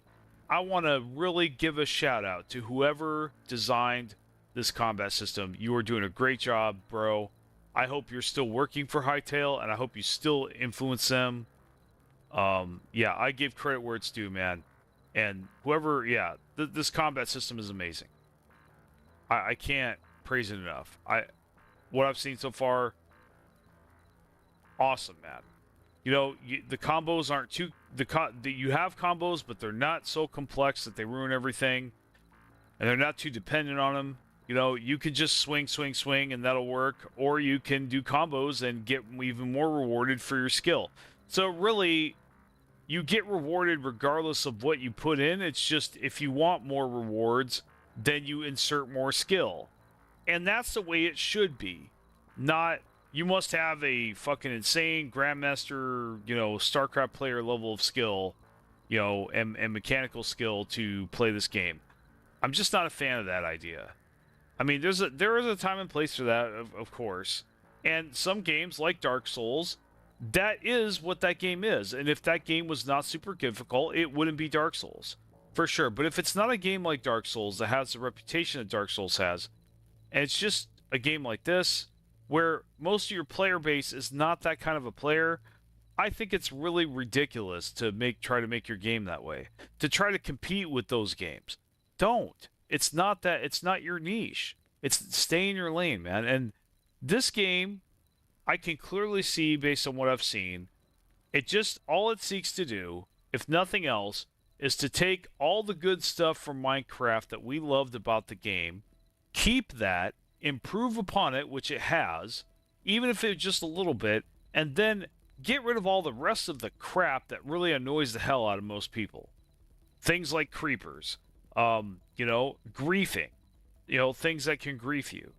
I want to really give a shout out to whoever designed this combat system. You are doing a great job, bro. I hope you're still working for Hytale, and I hope you still influence them. Yeah, I give credit where it's due, man. And whoever, yeah, this combat system is amazing. I can't praise it enough. What I've seen so far, awesome, man. You know, the combos aren't too you have combos, but they're not so complex that they ruin everything, and they're not too dependent on them. You know, you can just swing, swing, swing, and that'll work, or you can do combos and get even more rewarded for your skill. So really, you get rewarded regardless of what you put in. It's just if you want more rewards, then you insert more skill. And that's the way it should be. Not, you must have a fucking insane Grandmaster, you know, StarCraft player level of skill, you know, and mechanical skill to play this game. I'm just not a fan of that idea. I mean, there is a time and place for that, of course. And some games, like Dark Souls, that is what that game is. And if that game was not super difficult, it wouldn't be Dark Souls. For sure. But if it's not a game like Dark Souls that has the reputation that Dark Souls has, and it's just a game like this, where most of your player base is not that kind of a player, I think it's really ridiculous to try to make your game that way. To try to compete with those games. Don't. It's not your niche. It's stay in your lane, man. And this game, I can clearly see based on what I've seen, all it seeks to do, if nothing else, is to take all the good stuff from Minecraft that we loved about the game, keep that, improve upon it, which it has, even if it's just a little bit, and then get rid of all the rest of the crap that really annoys the hell out of most people. Things like creepers, griefing, things that can grief you,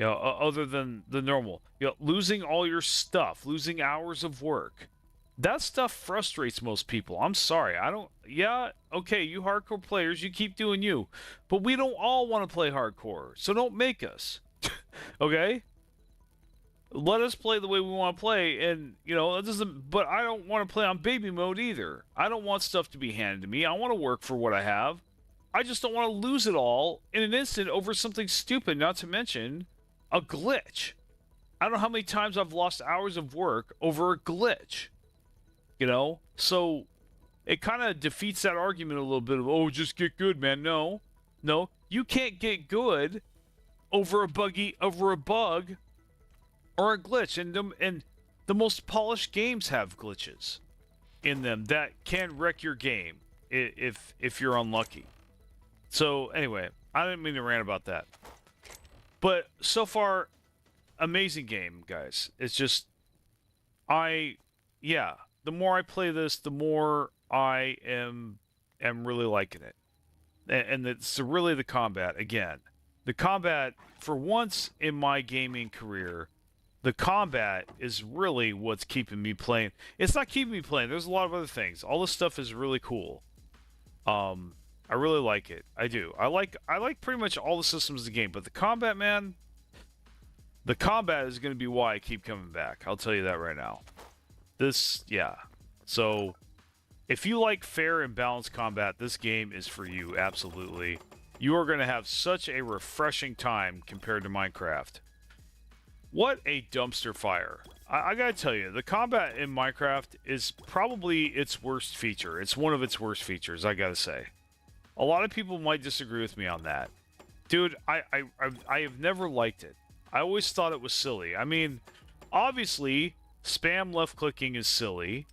other than the normal, losing all your stuff, losing hours of work. That stuff frustrates most people. I'm sorry. Okay, you hardcore players, you keep doing you. But we don't all want to play hardcore, so don't make us. Okay? Let us play the way we want to play, and, that doesn't... But I don't want to play on baby mode either. I don't want stuff to be handed to me. I want to work for what I have. I just don't want to lose it all in an instant over something stupid, not to mention a glitch. I don't know how many times I've lost hours of work over a glitch. So it kind of defeats that argument a little bit of, just get good, man. No, you can't get good over a bug or a glitch. And the most polished games have glitches in them that can wreck your game if you're unlucky. So anyway, I didn't mean to rant about that. But so far, amazing game, guys. It's just, the more I play this, the more I am really liking it. And it's really the combat, again. The combat, for once in my gaming career, the combat is really what's keeping me playing. It's not keeping me playing. There's a lot of other things. All this stuff is really cool. I really like it. I do. I like pretty much all the systems of the game. But the combat, man, the combat is going to be why I keep coming back. I'll tell you that right now. So, if you like fair and balanced combat, this game is for you, absolutely. You are going to have such a refreshing time compared to Minecraft. What a dumpster fire. I gotta tell you, the combat in Minecraft is probably its worst feature. It's one of its worst features, I gotta say. A lot of people might disagree with me on that. Dude, I have never liked it. I always thought it was silly. I mean, obviously, spam left-clicking is silly.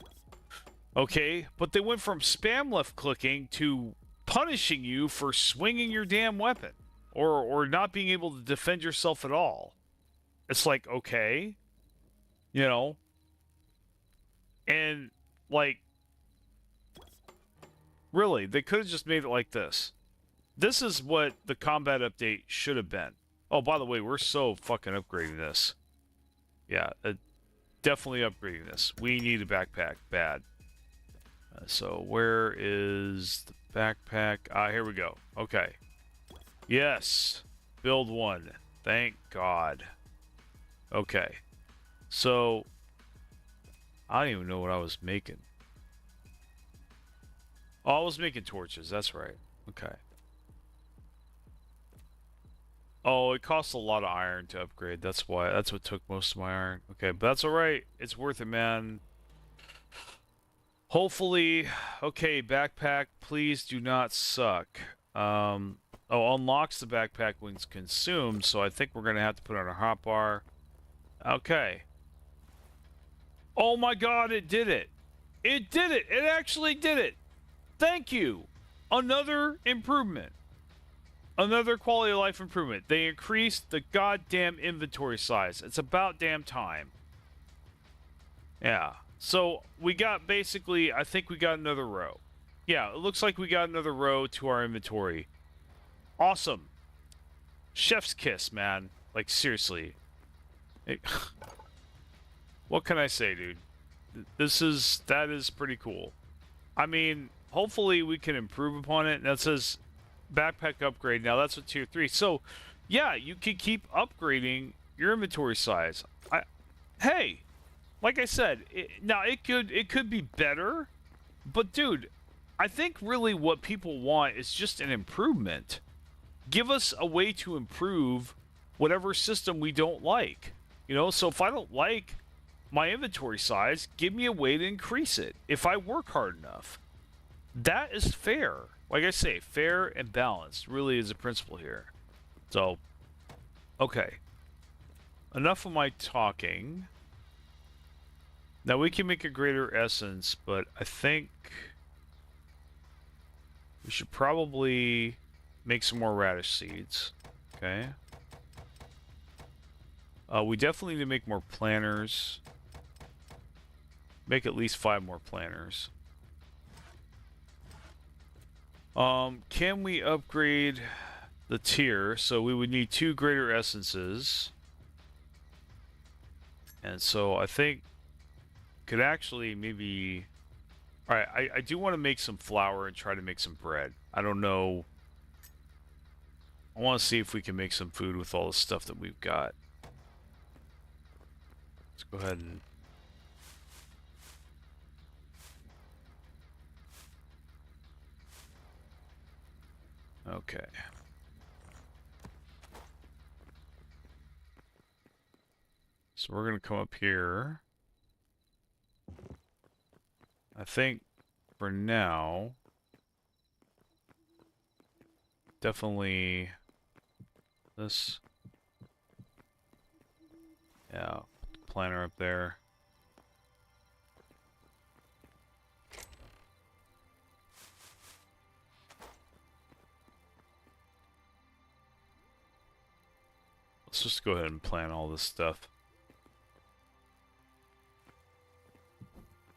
Okay, but they went from spam left-clicking to punishing you for swinging your damn weapon. Or not being able to defend yourself at all. It's like, okay. And, like... Really, they could have just made it like this. This is what the combat update should have been. Oh, by the way, we're so fucking upgrading this. Yeah, definitely upgrading this. We need a backpack bad. So where is the backpack? Ah, here we go. Okay. Yes. Build one. Thank God. Okay. So I don't even know what I was making. Oh, I was making torches. That's right. Okay. Oh, it costs a lot of iron to upgrade. That's why. That's what took most of my iron. Okay, but that's all right. It's worth it, man. Hopefully, okay, backpack, please do not suck. Oh, unlocks the backpack when it's consumed, so I think we're gonna have to put on a hotbar. Okay. Oh my God, it did it! It did it! It actually did it! Thank you! Another improvement. Another quality of life improvement. They increased the goddamn inventory size. It's about damn time. Yeah. So we got basically, I think we got another row. Yeah, it looks like we got another row to our inventory. Awesome. Chef's kiss, man. Like, seriously. What can I say, dude? That is pretty cool. I mean, hopefully we can improve upon it. That says backpack upgrade. Now that's a tier 3. So, yeah, you can keep upgrading your inventory size. Hey, like I said, now it could be better, but dude, I think really what people want is just an improvement. Give us a way to improve whatever system we don't like. You know, so if I don't like my inventory size, give me a way to increase it if I work hard enough. That is fair. Like I say, fair and balanced really is a principle here. So, okay. Enough of my talking. Now we can make a greater essence, but I think we should probably make some more radish seeds. Okay. We definitely need to make more planters. Make at least 5 more planters. Can we upgrade the tier? So we would need 2 greater essences. And so I think could actually maybe... Alright, I do want to make some flour and try to make some bread. I don't know. I want to see if we can make some food with all the stuff that we've got. Let's go ahead and... Okay. So we're going to come up here. I think for now, definitely this. Yeah, planter up there. Let's just go ahead and plant all this stuff.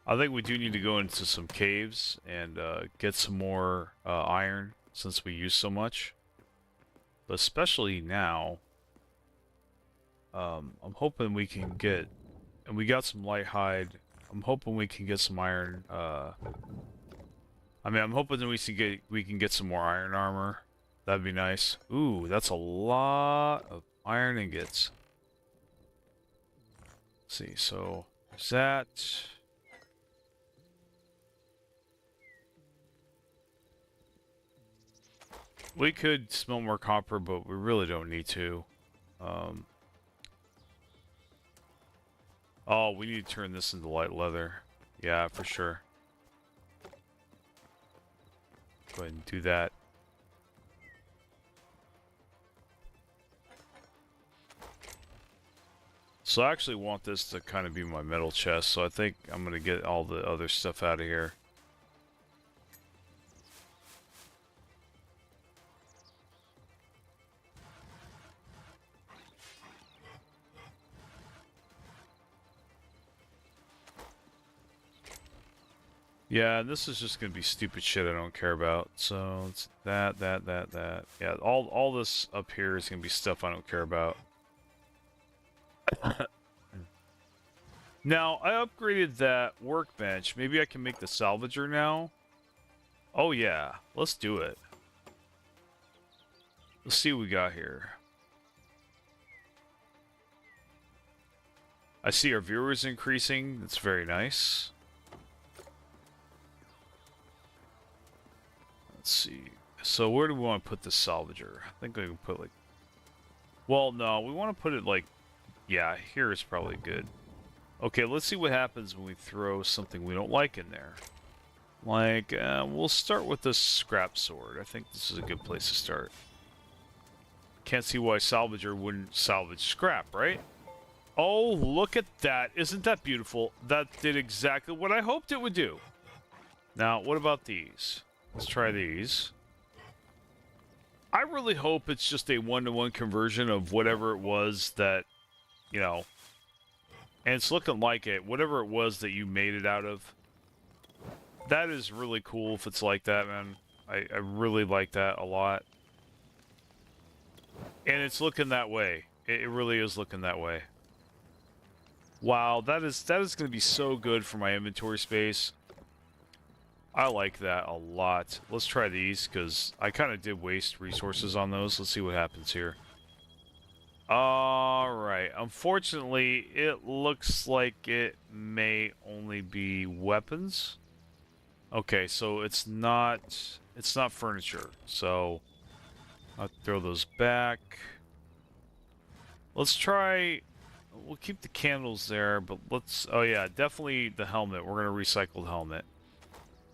I think we do need to go into some caves and get some more iron since we use so much. But especially now, I'm hoping we can get, and we got some light hide. I'm hoping we can get some iron. I mean, I'm hoping that we can get some more iron armor. That'd be nice. Ooh, that's a lot of iron ingots. Let's see, so there's that. We could smelt more copper, but we really don't need to. Oh, we need to turn this into light leather. Yeah, for sure. Go ahead and do that. So I actually want this to kind of be my metal chest, so I think I'm going to get all the other stuff out of here. Yeah, this is just gonna be stupid shit I don't care about. So it's that. Yeah, all this up here is gonna be stuff I don't care about. Now, I upgraded that workbench. Maybe I can make the salvager now? Oh yeah, let's do it. Let's see what we got here. I see our viewers increasing. That's very nice. Let's see. So where do we want to put the salvager? I think we can put like... Well, no, we want to put it like... Yeah, here is probably good. Okay, let's see what happens when we throw something we don't like in there. Like, we'll start with this scrap sword. I think this is a good place to start. Can't see why salvager wouldn't salvage scrap, right? Oh, look at that. Isn't that beautiful? That did exactly what I hoped it would do. Now, what about these? Let's try these. I really hope it's just a one-to-one conversion of whatever it was that, you know... And it's looking like it. Whatever it was that you made it out of. That is really cool if it's like that, man. I really like that a lot. And it's looking that way. It really is looking that way. Wow, that is going to be so good for my inventory space. I like that a lot. Let's try these, because I kind of did waste resources on those. Let's see what happens here. Alright, unfortunately, it looks like it may only be weapons. Okay, so it's not furniture, so I'll throw those back. Let's try, we'll keep the candles there, but let's, oh yeah, definitely the helmet. We're going to recycle the helmet.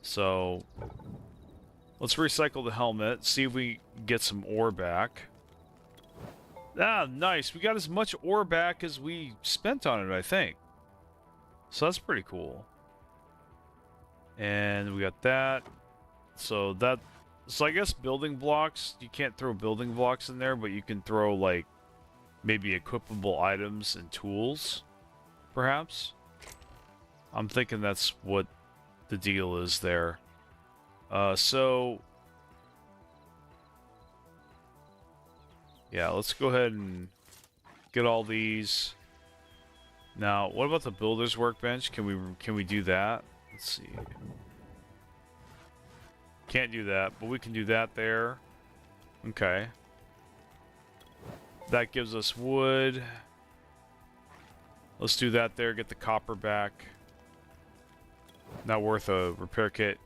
So, let's recycle the helmet, see if we get some ore back. Ah, nice. We got as much ore back as we spent on it, I think. So that's pretty cool. And we got that. So I guess building blocks, you can't throw building blocks in there, but you can throw, like, maybe equipable items and tools, perhaps. I'm thinking that's what the deal is there. So... Yeah, let's go ahead and get all these. Now, what about the builder's workbench? Can we do that? Let's see. Can't do that, but we can do that there. Okay. That gives us wood. Let's do that there, get the copper back. Not worth a repair kit.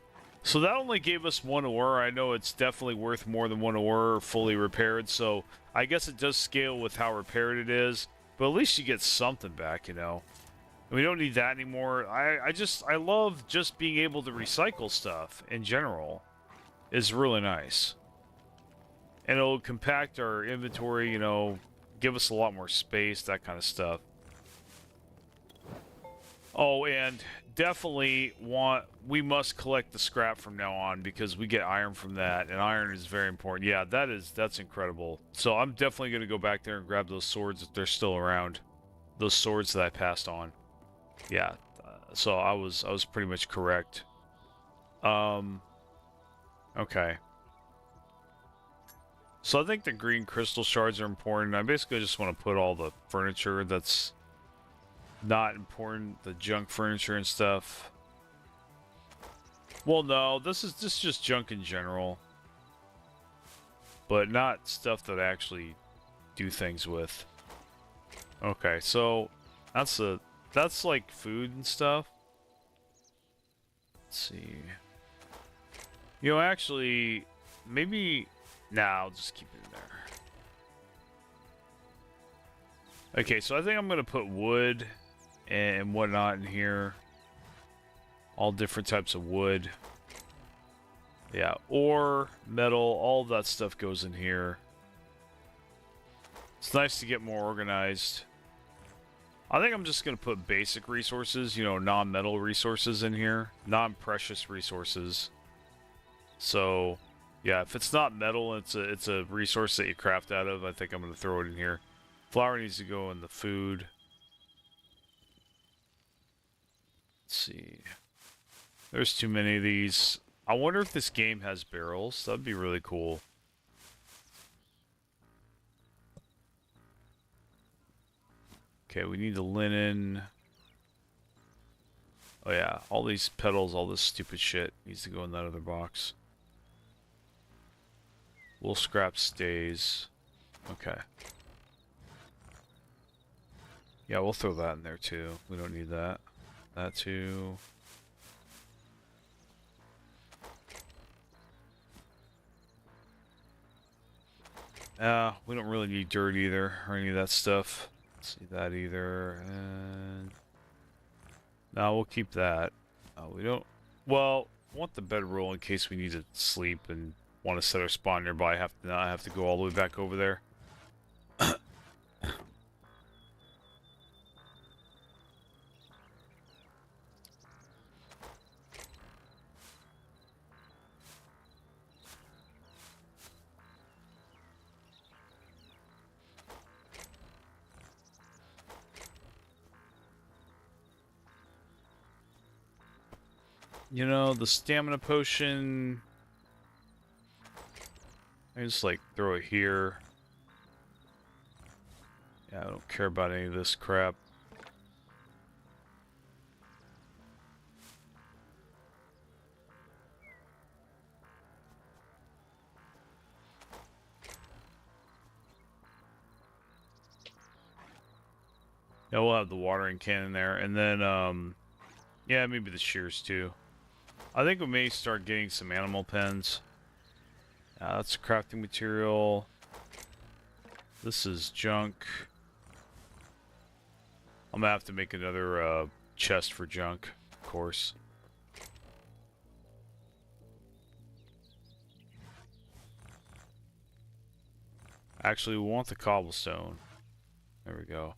So that only gave us one ore. I know it's definitely worth more than one ore fully repaired, so I guess it does scale with how repaired it is, but at least you get something back, you know. And we don't need that anymore. I love just being able to recycle stuff in general. It's really nice. And it'll compact our inventory, you know, give us a lot more space, that kind of stuff. Oh, and definitely we must collect the scrap from now on because we get iron from that, and iron is very important. Yeah, that's incredible. So I'm definitely going to go back there and grab those swords if they're still around. Those swords that I passed on. Yeah, so I was pretty much correct. Okay. So I think the green crystal shards are important. I basically just want to put all the furniture that's not important, the junk furniture and stuff. Well, no, this is just junk in general, but not stuff that I actually do things with. Okay, so that's like food and stuff. Let's see. You know, actually, maybe... Nah, I'll just keep it in there. Okay, so I think I'm going to put wood and whatnot in here. All different types of wood. Yeah, ore, metal, all that stuff goes in here. It's nice to get more organized. I think I'm just going to put basic resources, you know, non-metal resources in here. Non-precious resources. So, yeah, if it's not metal, it's a resource that you craft out of, I think I'm going to throw it in here. Flour needs to go in the food. Let's see. There's too many of these. I wonder if this game has barrels. That'd be really cool. Okay, we need the linen. Oh yeah, all these petals, all this stupid shit needs to go in that other box. Wool scrap stays. Okay. Yeah, we'll throw that in there too. We don't need that. That too. We don't really need dirt either, or any of that stuff. See that either, and no, we'll keep that. We don't. Well, want the bedroll in case we need to sleep and want to set our spawn nearby. Have to not have to go all the way back over there. You know, the stamina potion. I just like throw it here. Yeah, I don't care about any of this crap. Yeah, we'll have the watering can in there, and then yeah, maybe the shears too. I think we may start getting some animal pens. That's crafting material. This is junk. I'm gonna have to make another chest for junk, of course. Actually, we want the cobblestone. There we go.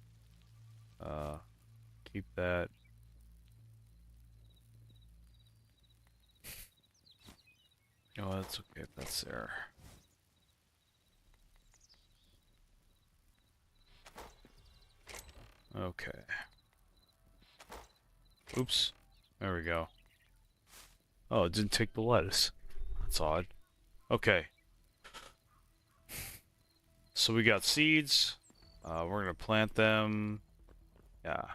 Keep that. Oh, that's okay if that's there. Okay. Oops. There we go. Oh, it didn't take the lettuce. That's odd. Okay. So we got seeds. We're gonna plant them. Yeah.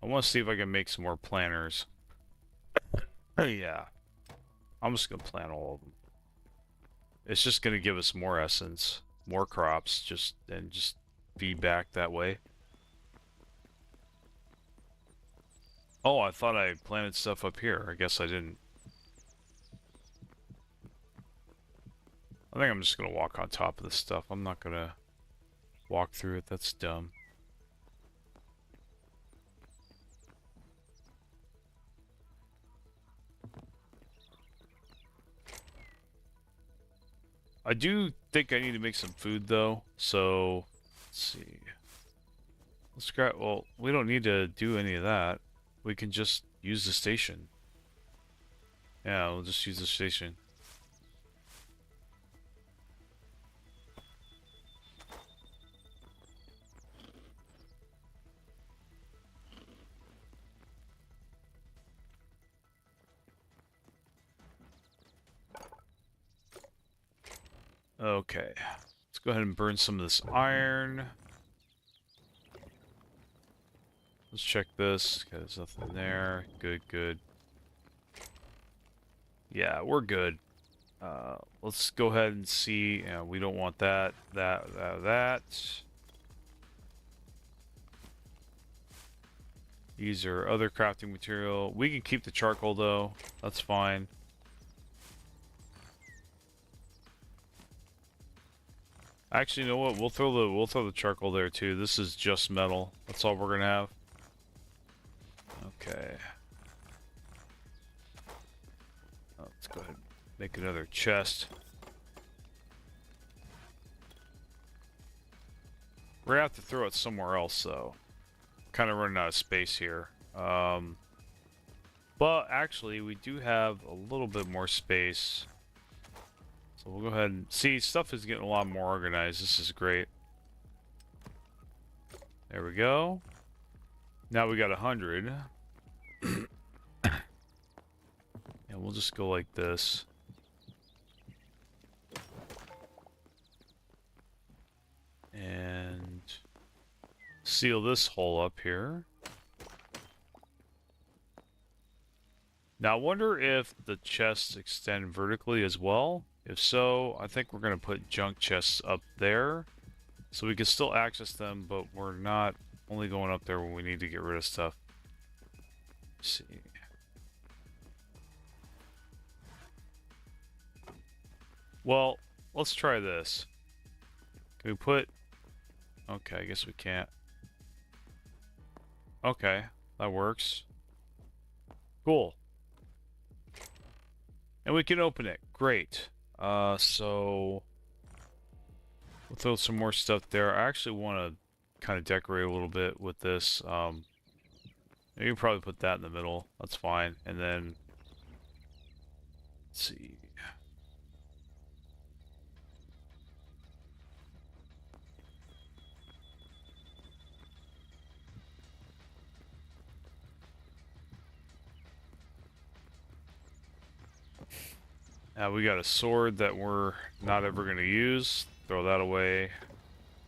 I want to see if I can make some more planters. Yeah. I'm just gonna plant all of them. It's just gonna give us more essence, more crops, just feedback that way. Oh, I thought I planted stuff up here. I guess I didn't. I think I'm just gonna walk on top of this stuff. I'm not gonna walk through it. That's dumb. I do think I need to make some food though, so let's see. Let's grab. Well, we don't need to do any of that. We can just use the station. Yeah, we'll just use the station. Okay. Let's go ahead and burn some of this iron. Let's check this. Okay, there's nothing there. Good, good. Yeah, we're good. Let's go ahead and see. We don't want that, that. These are other crafting material. We can keep the charcoal though. That's fine. Actually, you know what? We'll throw the charcoal there too. This is just metal. That's all we're gonna have. Okay. Let's go ahead and make another chest. We're gonna have to throw it somewhere else though. Kind of running out of space here. But actually, we do have a little bit more space. So we'll go ahead and see, stuff is getting a lot more organized. This is great. There we go. Now we got 100. And we'll just go like this. And seal this hole up here. Now, I wonder if the chests extend vertically as well. If so, I think we're going to put junk chests up there. So we can still access them, but we're not only going up there when we need to get rid of stuff. Let's see. Well, let's try this. Can we put... Okay, I guess we can't. Okay, that works. Cool. And we can open it. Great. So... we'll throw some more stuff there. I actually want to kind of decorate a little bit with this. You can probably put that in the middle. That's fine. And then... let's see... we got a sword that we're not ever going to use. Throw that away.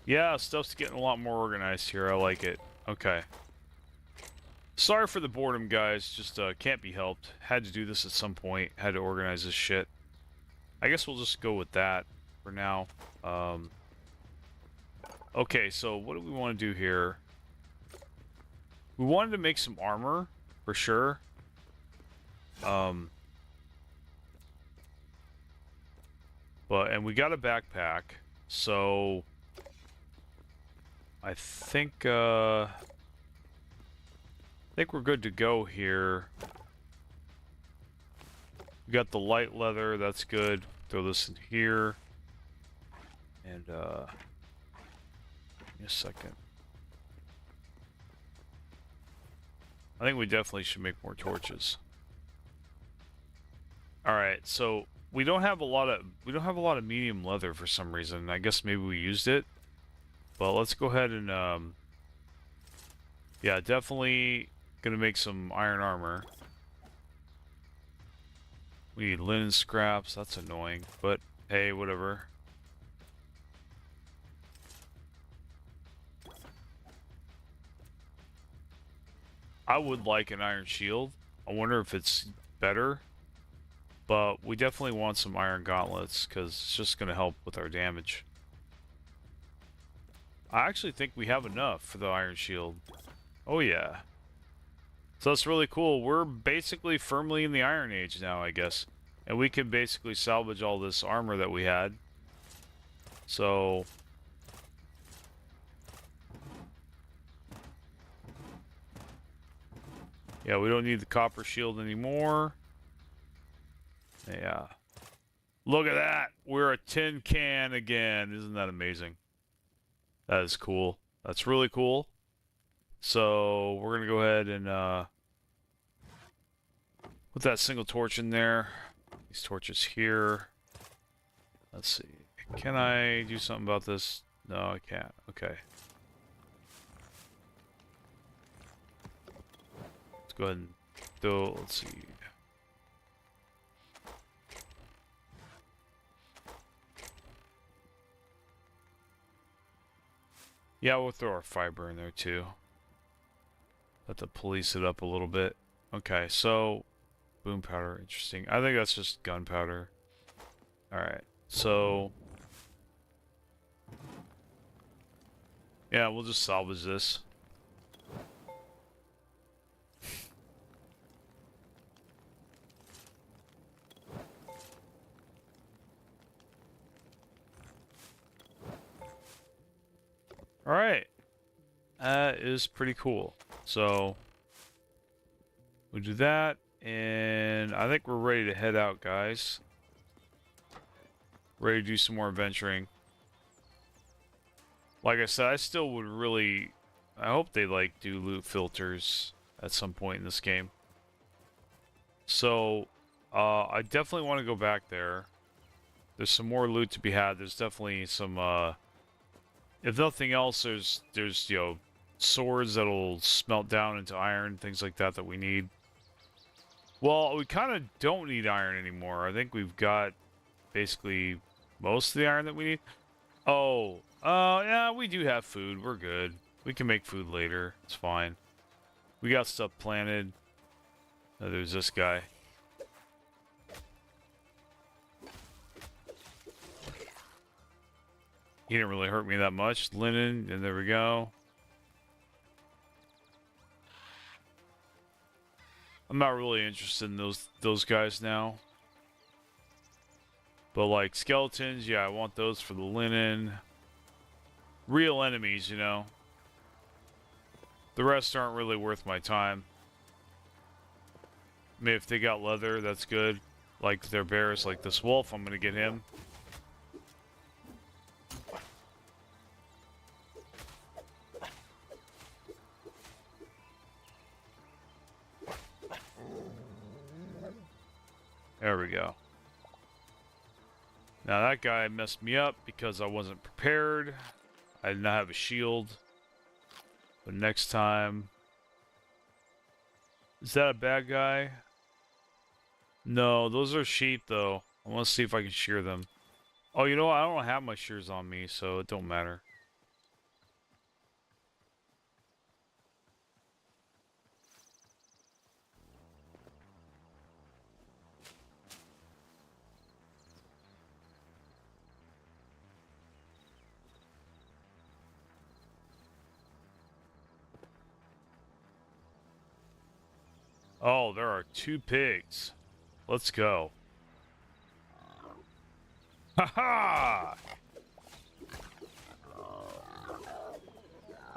Yeah, stuff's getting a lot more organized here. I like it. Okay. Sorry for the boredom, guys. Just can't be helped. Had to do this at some point. Had to organize this shit. I guess we'll just go with that for now. Okay, so what do we want to do here? We wanted to make some armor, for sure. And we got a backpack, so I think we're good to go here. We got the light leather, that's good. Throw this in here. And give me a second. I think we definitely should make more torches. Alright, so we don't have a lot of medium leather for some reason. I guess maybe we used it. But let's go ahead and yeah, definitely gonna make some iron armor. We need linen scraps, that's annoying, but hey, whatever. I would like an iron shield. I wonder if it's better. But we definitely want some iron gauntlets, because it's just going to help with our damage. I actually think we have enough for the iron shield. Oh yeah. So that's really cool. We're basically firmly in the Iron Age now, I guess. And we can basically salvage all this armor that we had. So... yeah, we don't need the copper shield anymore. Yeah. Look at that! We're a tin can again. Isn't that amazing? That is cool. That's really cool. So, we're gonna go ahead and put that single torch in there. These torches here. Let's see. Can I do something about this? No, I can't. Okay. Let's go ahead and throw, let's see. Yeah, we'll throw our fiber in there too. Let the police it up a little bit. Okay, so boom powder, interesting. I think that's just gunpowder. Alright, so yeah, we'll just salvage this. Alright. That is pretty cool. So, we do that, and I think we're ready to head out, guys. Ready to do some more adventuring. Like I said, I still would really... I hope they, like, do loot filters at some point in this game. So, I definitely want to go back there. There's some more loot to be had. There's definitely some, if nothing else, there's you know, swords that'll smelt down into iron, things like that that we need. Well, we kind of don't need iron anymore. I think we've got basically most of the iron that we need. Oh, yeah, we do have food. We're good. We can make food later. It's fine. We got stuff planted. There's this guy. He didn't really hurt me that much. Linen, and there we go. I'm not really interested in those guys now. But like skeletons, yeah, I want those for the linen. Real enemies, you know. The rest aren't really worth my time. I mean, if they got leather, that's good. Like their bears, like this wolf, I'm gonna get him. There we go. Now that guy messed me up because I wasn't prepared. I did not have a shield. But next time... Is that a bad guy? No, those are sheep though. I want to see if I can shear them. Oh, you know what? I don't have my shears on me, so it don't matter. Oh, there are 2 pigs. Let's go. Ha-ha!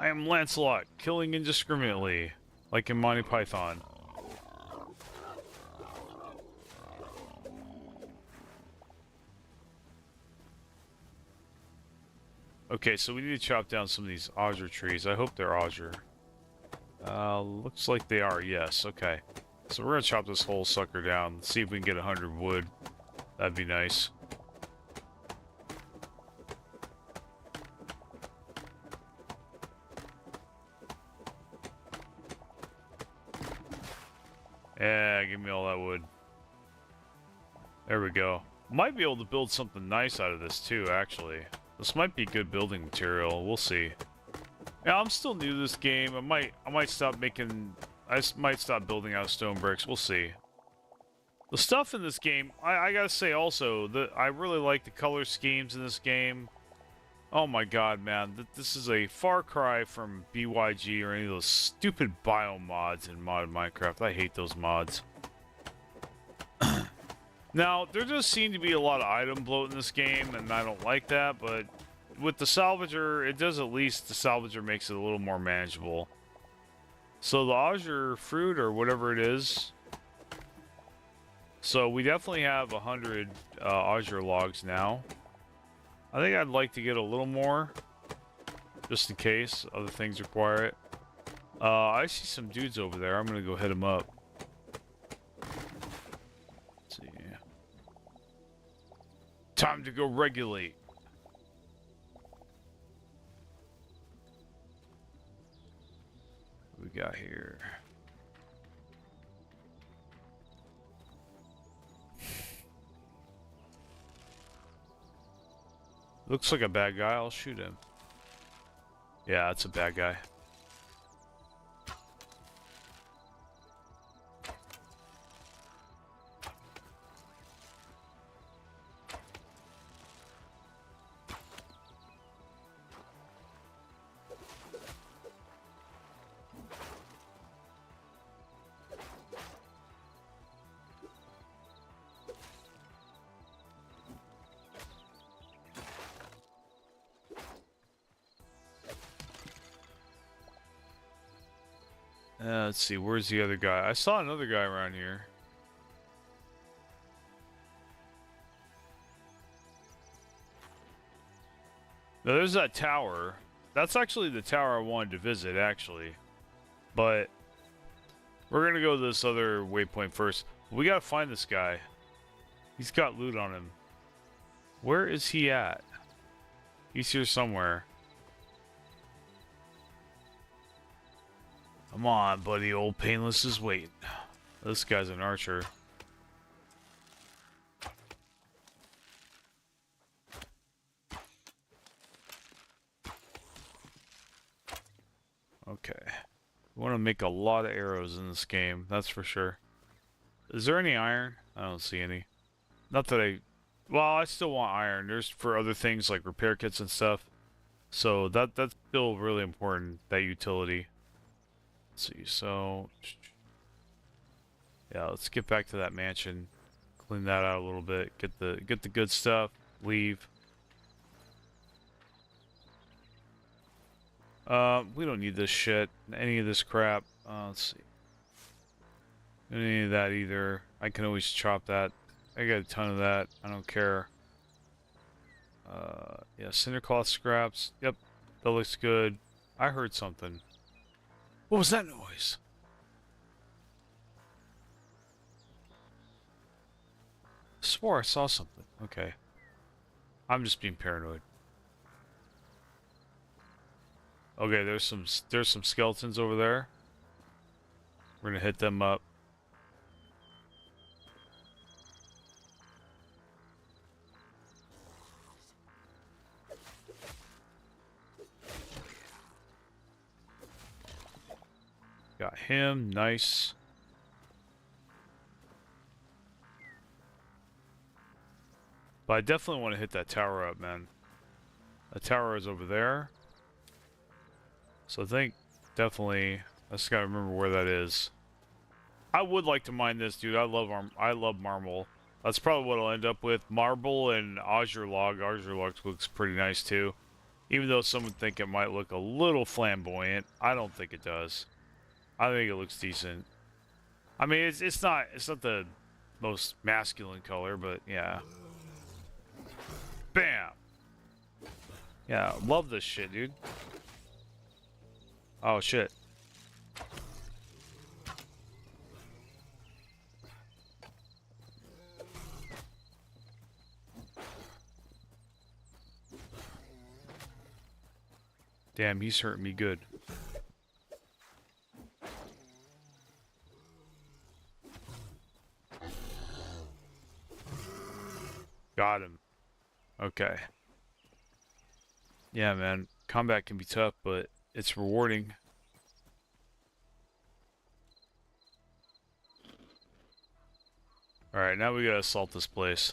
I am Lancelot, killing indiscriminately, like in Monty Python. Okay, so we need to chop down some of these osier trees. I hope they're osier. Looks like they are, yes, okay. So we're gonna chop this whole sucker down, see if we can get 100 wood. That'd be nice. Yeah, give me all that wood. There we go. Might be able to build something nice out of this too, actually. This might be good building material. We'll see. Yeah, I'm still new to this game. I might stop making... I might stop building out stone bricks. We'll see. The stuff in this game, I gotta say also, that I really like the color schemes in this game. Oh my god, man. This is a far cry from BYG or any of those stupid bio mods in modded Minecraft. I hate those mods. Now, there does seem to be a lot of item bloat in this game, and I don't like that, but with the salvager, it does at least, the salvager makes it a little more manageable. So the osier fruit, or whatever it is, so we definitely have 100 osier logs now. I think I'd like to get a little more, just in case other things require it. I see some dudes over there. I'm gonna go hit them up. Let's see. Time to go regulate. What we got here? Looks like a bad guy. I'll shoot him. Yeah, that's a bad guy. Let's see, where's the other guy? I saw another guy around here. Now, there's that tower. That's actually the tower I wanted to visit, actually. But we're gonna go to this other waypoint first. We gotta find this guy. He's got loot on him. Where is he at? He's here somewhere. Come on, buddy. Old Painless is waiting. This guy's an archer. Okay. We want to make a lot of arrows in this game, that's for sure. Is there any iron? I don't see any. Not that I... Well, I still want iron. There's for other things like repair kits and stuff. So that's still really important, that utility. Let's see, so... Yeah, let's get back to that mansion. Clean that out a little bit. Get the good stuff. Leave. We don't need this shit. Any of this crap. Let's see. Any of that either. I can always chop that. I got a ton of that. I don't care. Yeah, cinder cloth scraps. Yep, that looks good. I heard something. What was that noise? I swore I saw something. Okay. I'm just being paranoid. Okay, there's some skeletons over there. We're gonna hit them up. Got him, nice. But I definitely want to hit that tower up, man. The tower is over there. So I think definitely I just gotta remember where that is. I would like to mine this, dude. I love marble. That's probably what I'll end up with. Marble and azure log. Azure log looks pretty nice too. Even though some would think it might look a little flamboyant, I don't think it does. I think it looks decent. I mean, it's not the most masculine color, but yeah. Bam. Yeah, love this shit, dude. Oh shit. Damn, he's hurting me good. Got him. Okay. Yeah, man. Combat can be tough, but it's rewarding. Alright, now we gotta assault this place.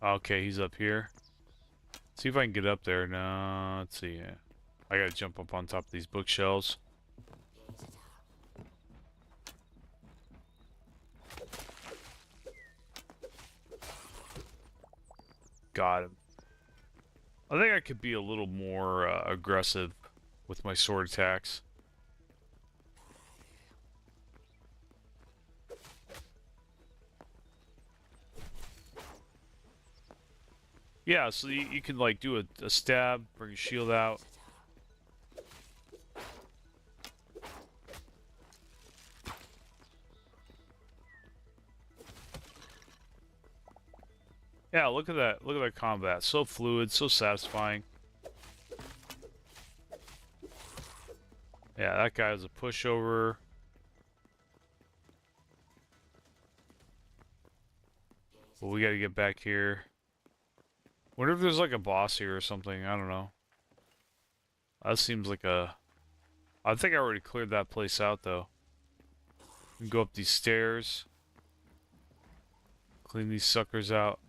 Okay, he's up here. Let's see if I can get up there. No, let's see. I gotta jump up on top of these bookshelves. Got him. I think I could be a little more aggressive with my sword attacks. Yeah, so you can like do a stab, bring your shield out. Yeah, look at that. Look at that combat. So fluid, so satisfying. Yeah, that guy is a pushover. Well, we gotta get back here. Wonder if there's like a boss here or something. I don't know. That seems like a... I think I already cleared that place out, though. We can go up these stairs. Clean these suckers out.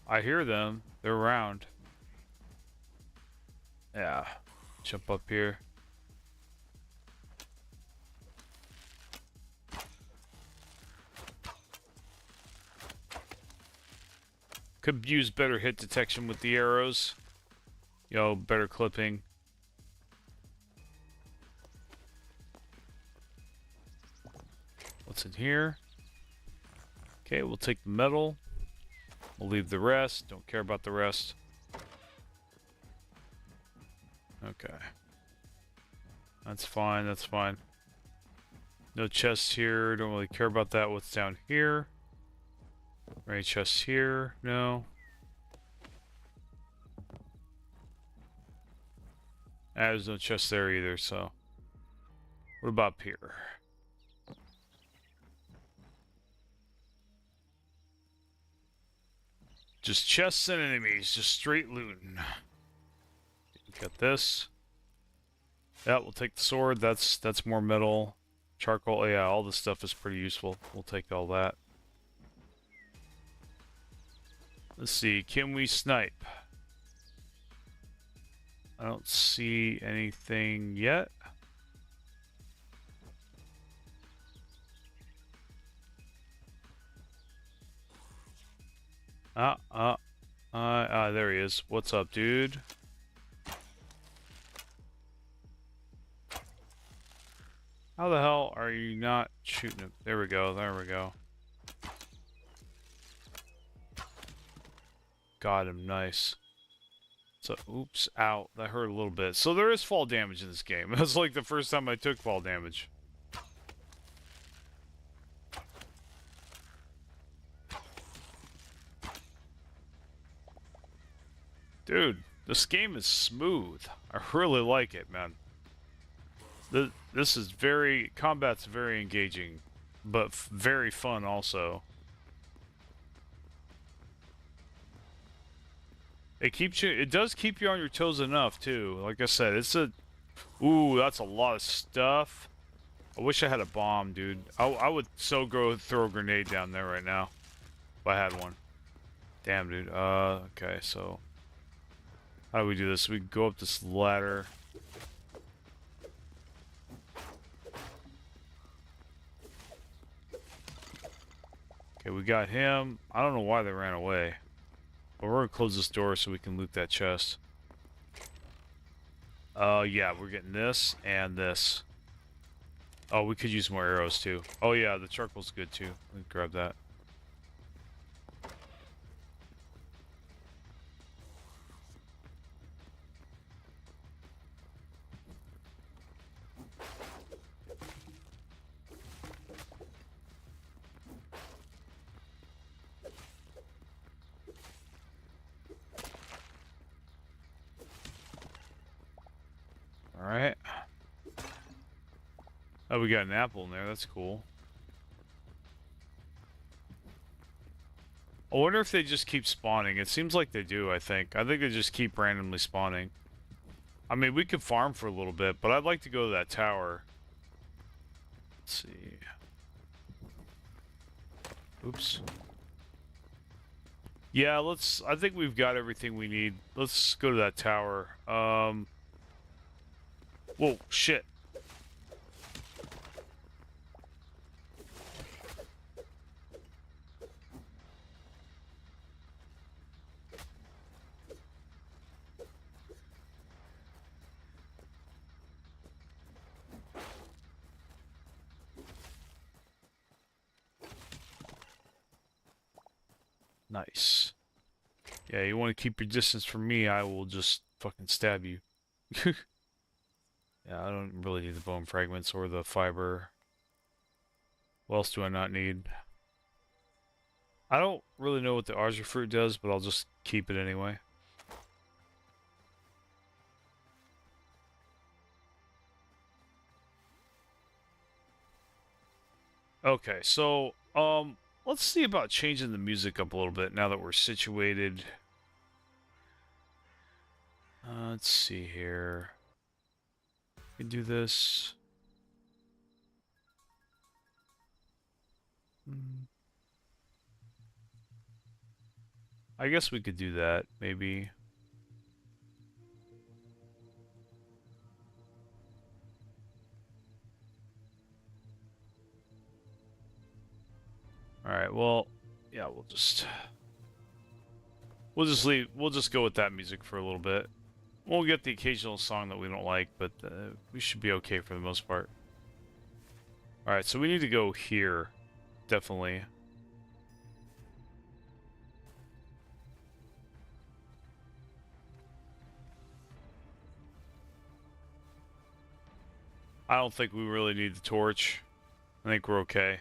I hear them. They're around. Yeah. Jump up here. Could use better hit detection with the arrows. Yo, better clipping. What's in here? Okay, we'll take the metal. We'll leave the rest. Don't care about the rest. Okay. That's fine, that's fine. No chests here, don't really care about that. What's down here? Any chests here? No. There's no chest there either, so. What about up here? Just chests and enemies, just straight looting. Got this. Yeah, we'll take the sword. That's more metal. Charcoal. Yeah, all this stuff is pretty useful. We'll take all that. Let's see. Can we snipe? I don't see anything yet. There he is. What's up, dude? How the hell are you not shooting him? There we go, there we go. Got him, nice. So, oops, ow, that hurt a little bit. So there is fall damage in this game. That's like the first time I took fall damage. Dude, this game is smooth. I really like it, man. This is combat's very engaging, but very fun also. It does keep you on your toes enough too. Like I said, ooh, that's a lot of stuff. I wish I had a bomb, dude. I would so go throw a grenade down there right now if I had one. Damn, dude. Okay, so how do we do this? We go up this ladder. Okay, we got him. I don't know why they ran away. But we're gonna close this door so we can loot that chest. Yeah, we're getting this and this. Oh, we could use more arrows too. Oh yeah, the charcoal's good too. Let me grab that. Alright. Oh, we got an apple in there. That's cool. I wonder if they just keep spawning. It seems like they do, I think. I think they just keep randomly spawning. I mean, we could farm for a little bit, but I'd like to go to that tower. Let's see. Oops. Yeah, I think we've got everything we need. Let's go to that tower. Whoa, shit. Nice. Yeah, you want to keep your distance from me, I will just fucking stab you. Yeah, I don't really need the bone fragments or the fiber. What else do I not need? I don't really know what the Arja fruit does, but I'll just keep it anyway. Okay, so, let's see about changing the music up a little bit now that we're situated. Let's see here. We can do this. I guess we could do that, maybe. Alright, well, yeah, we'll just go with that music for a little bit. We'll get the occasional song that we don't like, but we should be okay for the most part. Alright, so we need to go here. Definitely. I don't think we really need the torch. I think we're okay.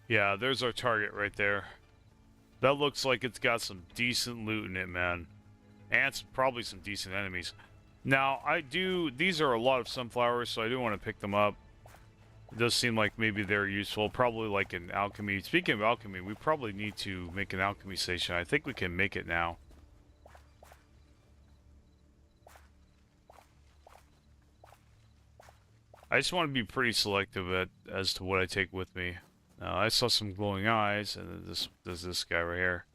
Yeah, there's our target right there. That looks like it's got some decent loot in it, man. And probably some decent enemies. Now, these are a lot of sunflowers, so I do want to pick them up. It does seem like maybe they're useful, probably like an alchemy. Speaking of alchemy, we probably need to make an alchemy station. I think we can make it now. I just want to be pretty selective as to what I take with me. I saw some glowing eyes, and there's this guy right here.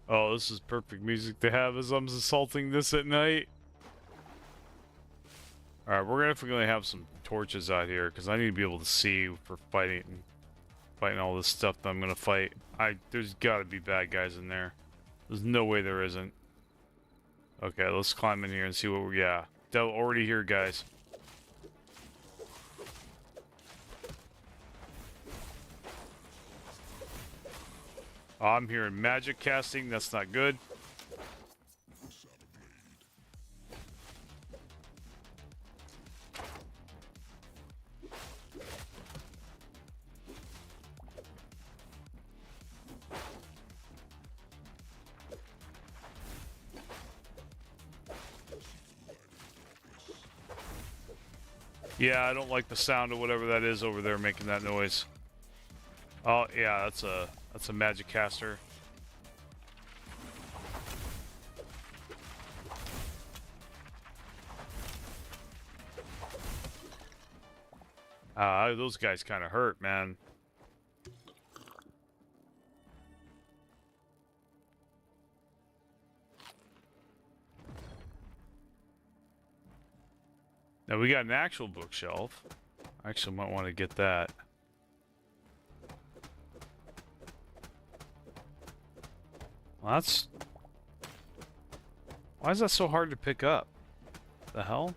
Oh, this is perfect music to have as I'm assaulting this at night. Alright, we're gonna have some torches out here, because I need to be able to see for fighting all this stuff that I'm gonna fight. There's gotta be bad guys in there. There's no way there isn't. Okay, let's climb in here and see what yeah. They're already here, guys. Oh, I'm hearing magic casting. That's not good. Yeah, I don't like the sound of whatever that is over there making that noise. Oh, yeah, that's a magic caster. Those guys kind of hurt, man. Now we got an actual bookshelf. I actually might want to get that. Well, that's... Why is that so hard to pick up? The hell?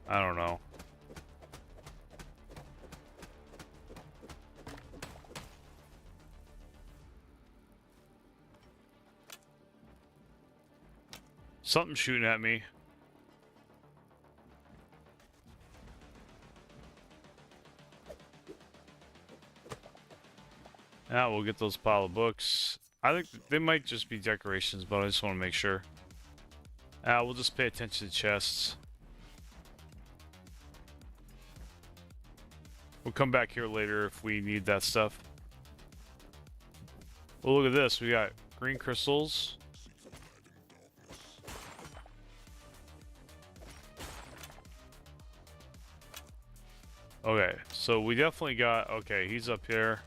I don't know. Something's shooting at me. Yeah, we'll get those pile of books. I think they might just be decorations, but I just want to make sure. We'll just pay attention to chests. We'll come back here later if we need that stuff. Well, look at this. We got green crystals. Okay, so we definitely got... Okay, he's up here.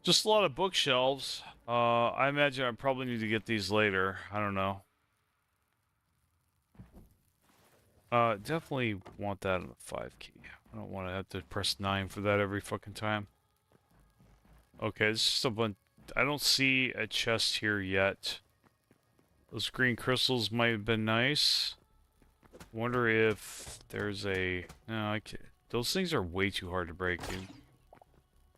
Just a lot of bookshelves. I imagine I probably need to get these later. I don't know. Definitely want that on the 5 key. I don't want to have to press 9 for that every fucking time. Okay, it's just a bunch. I don't see a chest here yet. Those green crystals might have been nice. Wonder if there's a... No, I can't. Those things are way too hard to break, dude.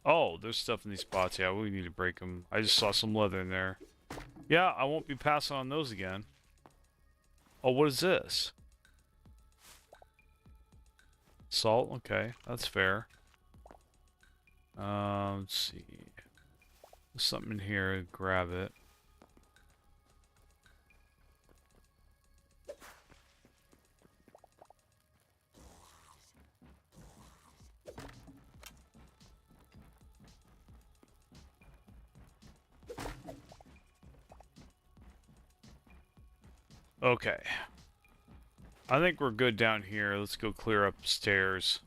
Oh, there's stuff in these spots. Yeah, we need to break them. I just saw some leather in there. Yeah, I won't be passing on those again. Oh, what is this? Salt? Okay, that's fair. Let's see. There's something in here. Grab it. Okay. I think we're good down here. Let's go clear upstairs.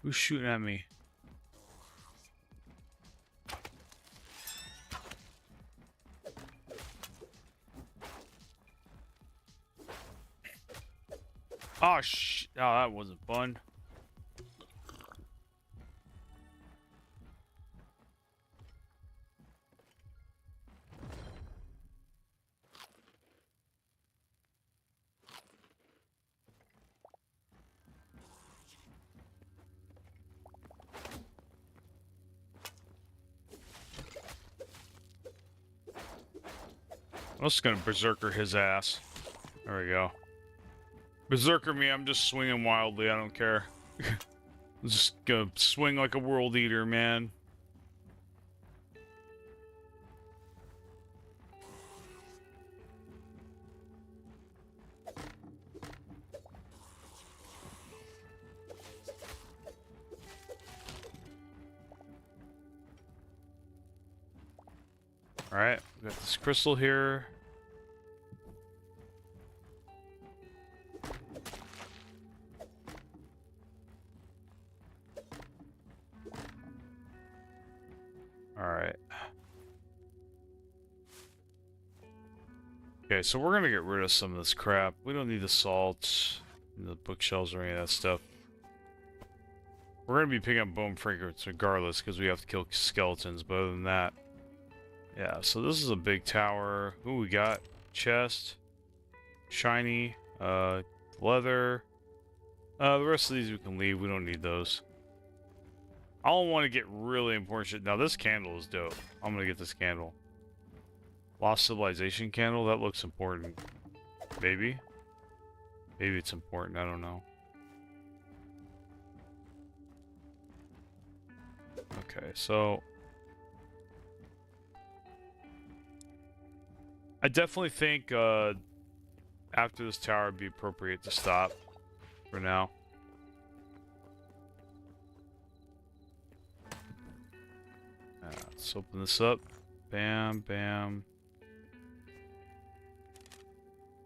Who's shooting at me? Oh, oh, that wasn't fun. I'm just gonna berserker his ass. There we go. Berserker me, I'm just swinging wildly, I don't care. I'm just gonna swing like a world eater, man. Alright, we got this crystal here. Alright. Okay, so we're gonna get rid of some of this crap. We don't need the salt, the bookshelves, or any of that stuff. We're gonna be picking up bone fragments regardless, because we have to kill skeletons, but other than that... Yeah, so this is a big tower. Ooh, we got chest, shiny, leather. The rest of these we can leave. We don't need those. I don't want to get really important shit. Now, this candle is dope. I'm gonna get this candle. Lost Civilization candle? That looks important. Maybe? Maybe it's important. I don't know. Okay, so... I definitely think after this tower it'd be appropriate to stop for now. Let's open this up. Bam, bam.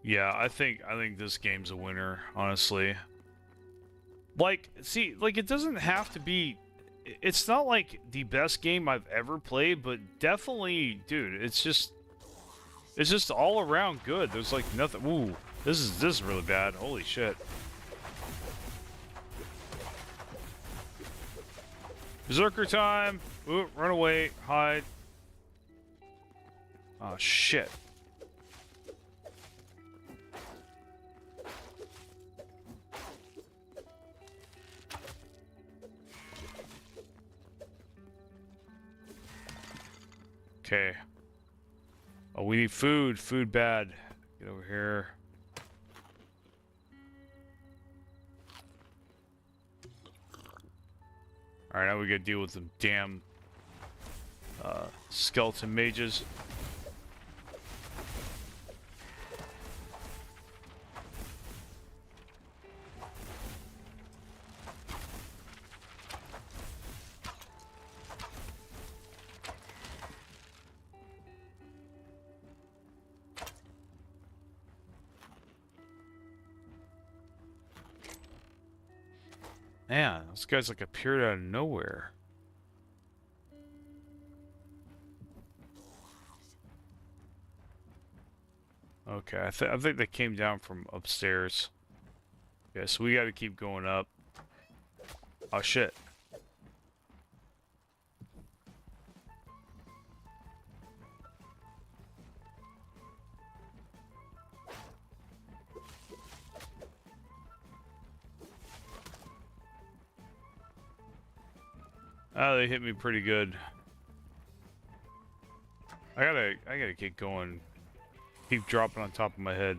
Yeah, I think this game's a winner, honestly. Like, see, like it doesn't have to be. It's not like the best game I've ever played, but definitely, dude, it's just all around good. There's like nothing. Ooh, this is really bad. Holy shit. Berserker time. Ooh, run away, hide. Oh shit. Okay. Oh, we need food. Food bad. Get over here. Alright, now we gotta deal with them damn skeleton mages. Man, those guys like appeared out of nowhere. Okay, I think they came down from upstairs. Yeah, so we got to keep going up. Oh shit. Oh, they hit me pretty good. I gotta keep going. Keep dropping on top of my head.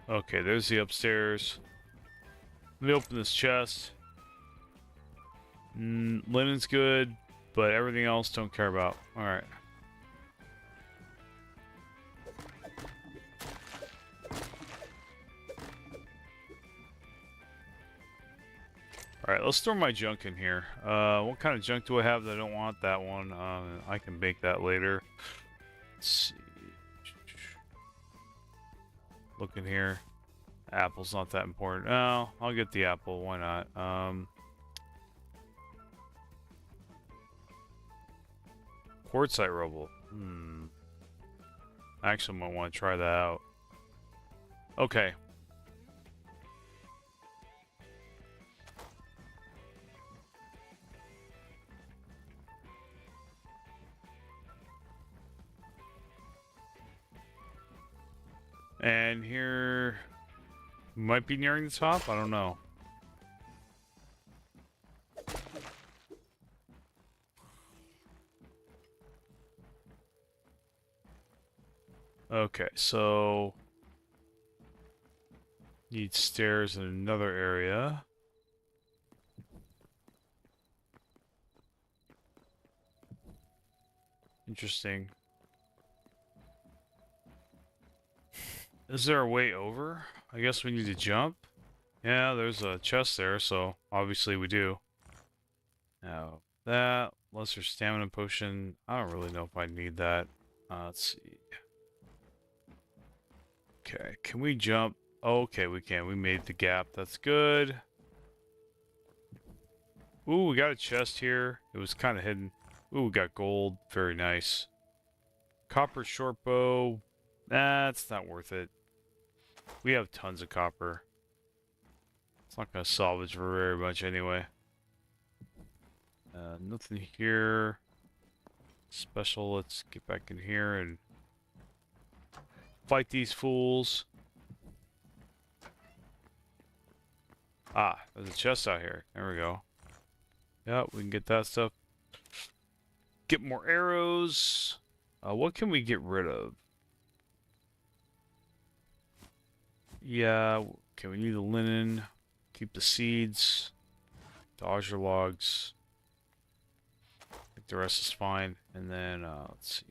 Okay, there's the upstairs. Let me open this chest. Linen's good, but everything else don't care about. Alright. Alright, let's throw my junk in here. What kind of junk do I have that I don't want? That one. I can make that later. Let's see. Look in here. Apple's not that important. No, I'll get the apple. Why not? Quartzite rubble. I actually might want to try that out. Okay. And here might be nearing the top. I don't know. Okay, so need stairs in another area. Interesting. Is there a way over? I guess we need to jump. Yeah, there's a chest there, so obviously we do. Now, that, lesser stamina potion, I don't really know if I need that. Let's see. Okay, can we jump? Okay, we can. We made the gap. That's good. Ooh, we got a chest here. It was kind of hidden. Ooh, we got gold. Very nice. Copper short bow. That's not worth it. We have tons of copper. It's not going to salvage for very much anyway. Nothing here. Special. Let's get back in here and fight these fools. Ah, there's a chest out here. There we go. Yeah, we can get that stuff. Get more arrows. What can we get rid of? Yeah, okay, we need the linen. Keep the seeds. Dodge your logs. I think the rest is fine. And then, let's see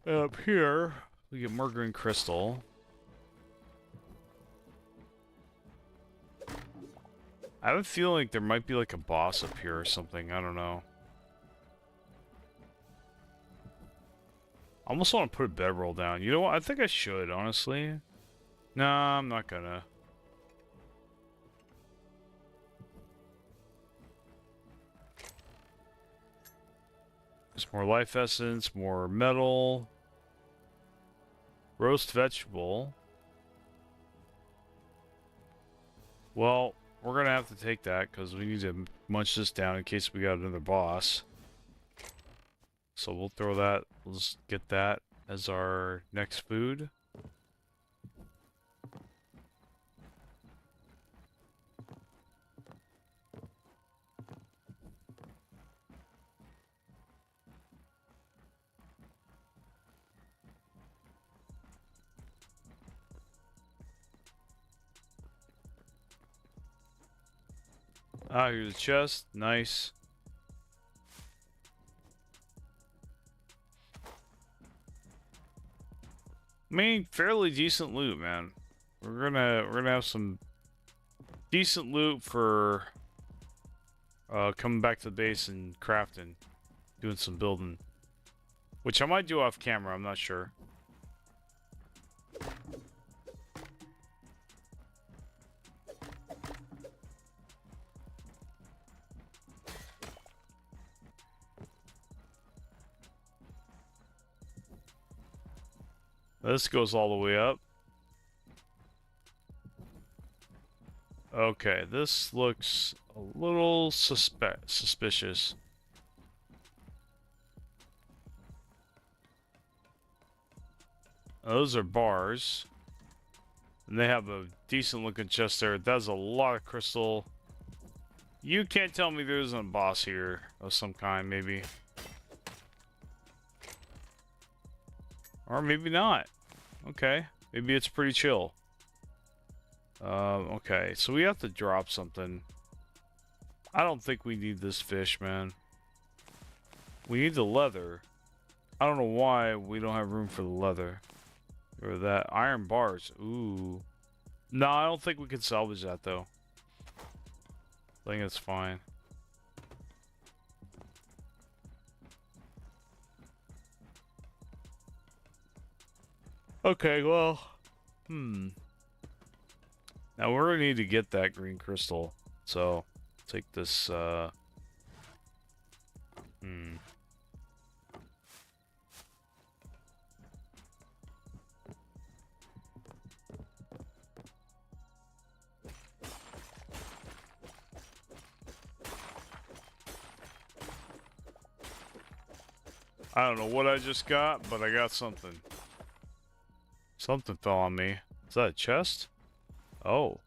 here. Up here, we get more green crystal. I have a feeling like there might be like a boss up here or something. I don't know. I almost want to put a bedroll down. You know what? I think I should, honestly. Nah, I'm not gonna. There's more life essence, more metal. Roast vegetable. Well, we're gonna have to take that because we need to munch this down in case we got another boss. So we'll throw that. We'll just get that as our next food. Ah, here's the chest. Nice. I mean, fairly decent loot, man. We're gonna have some decent loot for coming back to the base and crafting, doing some building, which I might do off camera. I'm not sure. This goes all the way up. Okay, this looks a little suspicious. Those are bars. And they have a decent looking chest there. That's a lot of crystal. You can't tell me there isn't a boss here of some kind, maybe. Or maybe not. Okay. Maybe it's pretty chill. Okay. So we have to drop something. I don't think we need this fish, man. We need the leather. I don't know why we don't have room for the leather. Or that. Iron bars. Ooh. No, I don't think we can salvage that, though. I think it's fine. Okay, well. Now we're gonna need to get that green crystal. So, take this, I don't know what I just got, but I got something. Something fell on me. Is that a chest? Oh.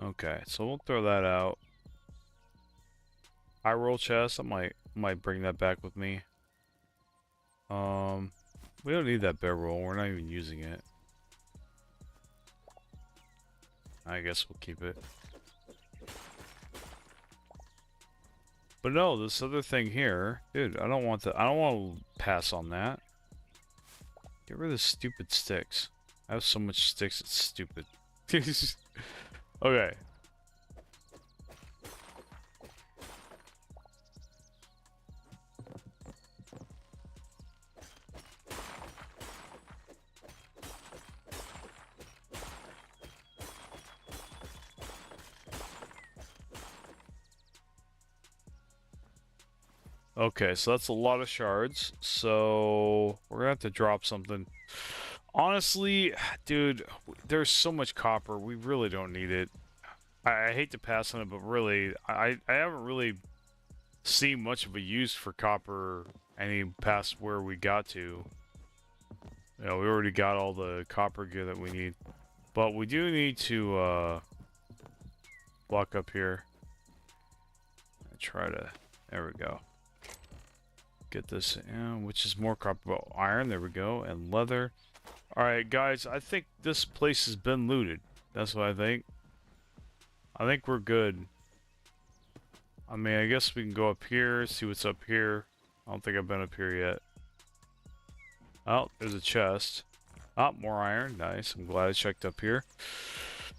Okay, so we'll throw that out. High roll chest. I might bring that back with me. We don't need that bear roll. We're not even using it. I guess we'll keep it. But no, this other thing here, dude. I don't want to pass on that. Get rid of the stupid sticks. I have so much sticks. It's stupid. Okay. Okay, so that's a lot of shards. So we're gonna have to drop something. Honestly, dude, there's so much copper. We really don't need it. I hate to pass on it, but really, I haven't really seen much of a use for copper any past where we got to. You know, we already got all the copper gear that we need. But we do need to block up here. There we go. Get this, which is more copper, iron. There we go, and leather. All right, guys. I think this place has been looted. That's what I think. I think we're good. I mean, I guess we can go up here, see what's up here. I don't think I've been up here yet. Oh, there's a chest. Oh, more iron. Nice. I'm glad I checked up here.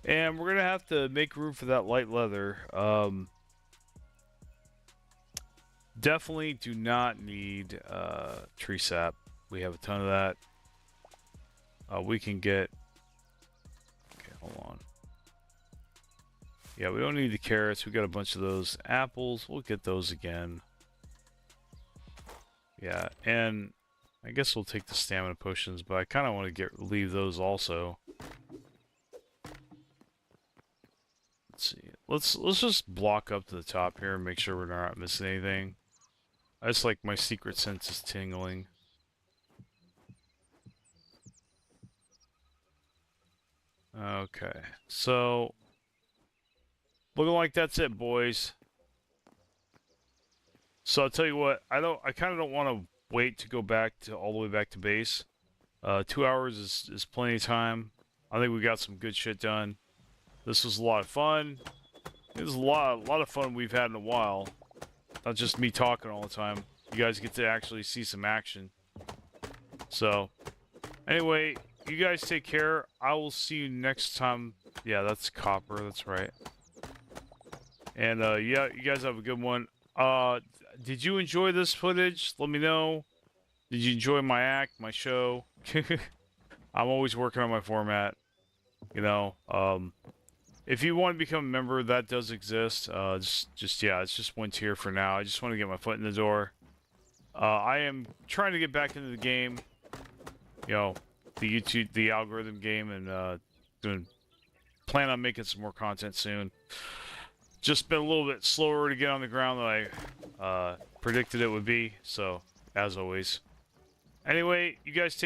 And we're gonna have to make room for that light leather. Definitely do not need tree sap. We have a ton of that. We can get... Okay, hold on. Yeah, we don't need the carrots. We got a bunch of those apples. We'll get those again. Yeah, and I guess we'll take the stamina potions, but I kind of want to leave those also. Let's see. Let's just block up to the top here and make sure we're not missing anything. I just like my secret sense is tingling. Okay, so looking like that's it, boys. So I'll tell you what, I kind of don't want to wait to go back to all the way back to base. 2 hours is plenty of time. I think we got some good shit done. This was a lot of fun. It was a lot of fun we've had in a while. Not just me talking all the time. You guys get to actually see some action. So, anyway, you guys take care. I will see you next time. Yeah, that's copper. That's right. And, yeah, you guys have a good one. Did you enjoy this footage? Let me know. Did you enjoy my act, my show? I'm always working on my format. You know, if you want to become a member, that does exist. Yeah, it's just 1 tier for now. I just want to get my foot in the door. I am trying to get back into the game. You know, the algorithm game, and plan on making some more content soon. Just been a little bit slower to get on the ground than I predicted it would be. So, as always. Anyway, you guys take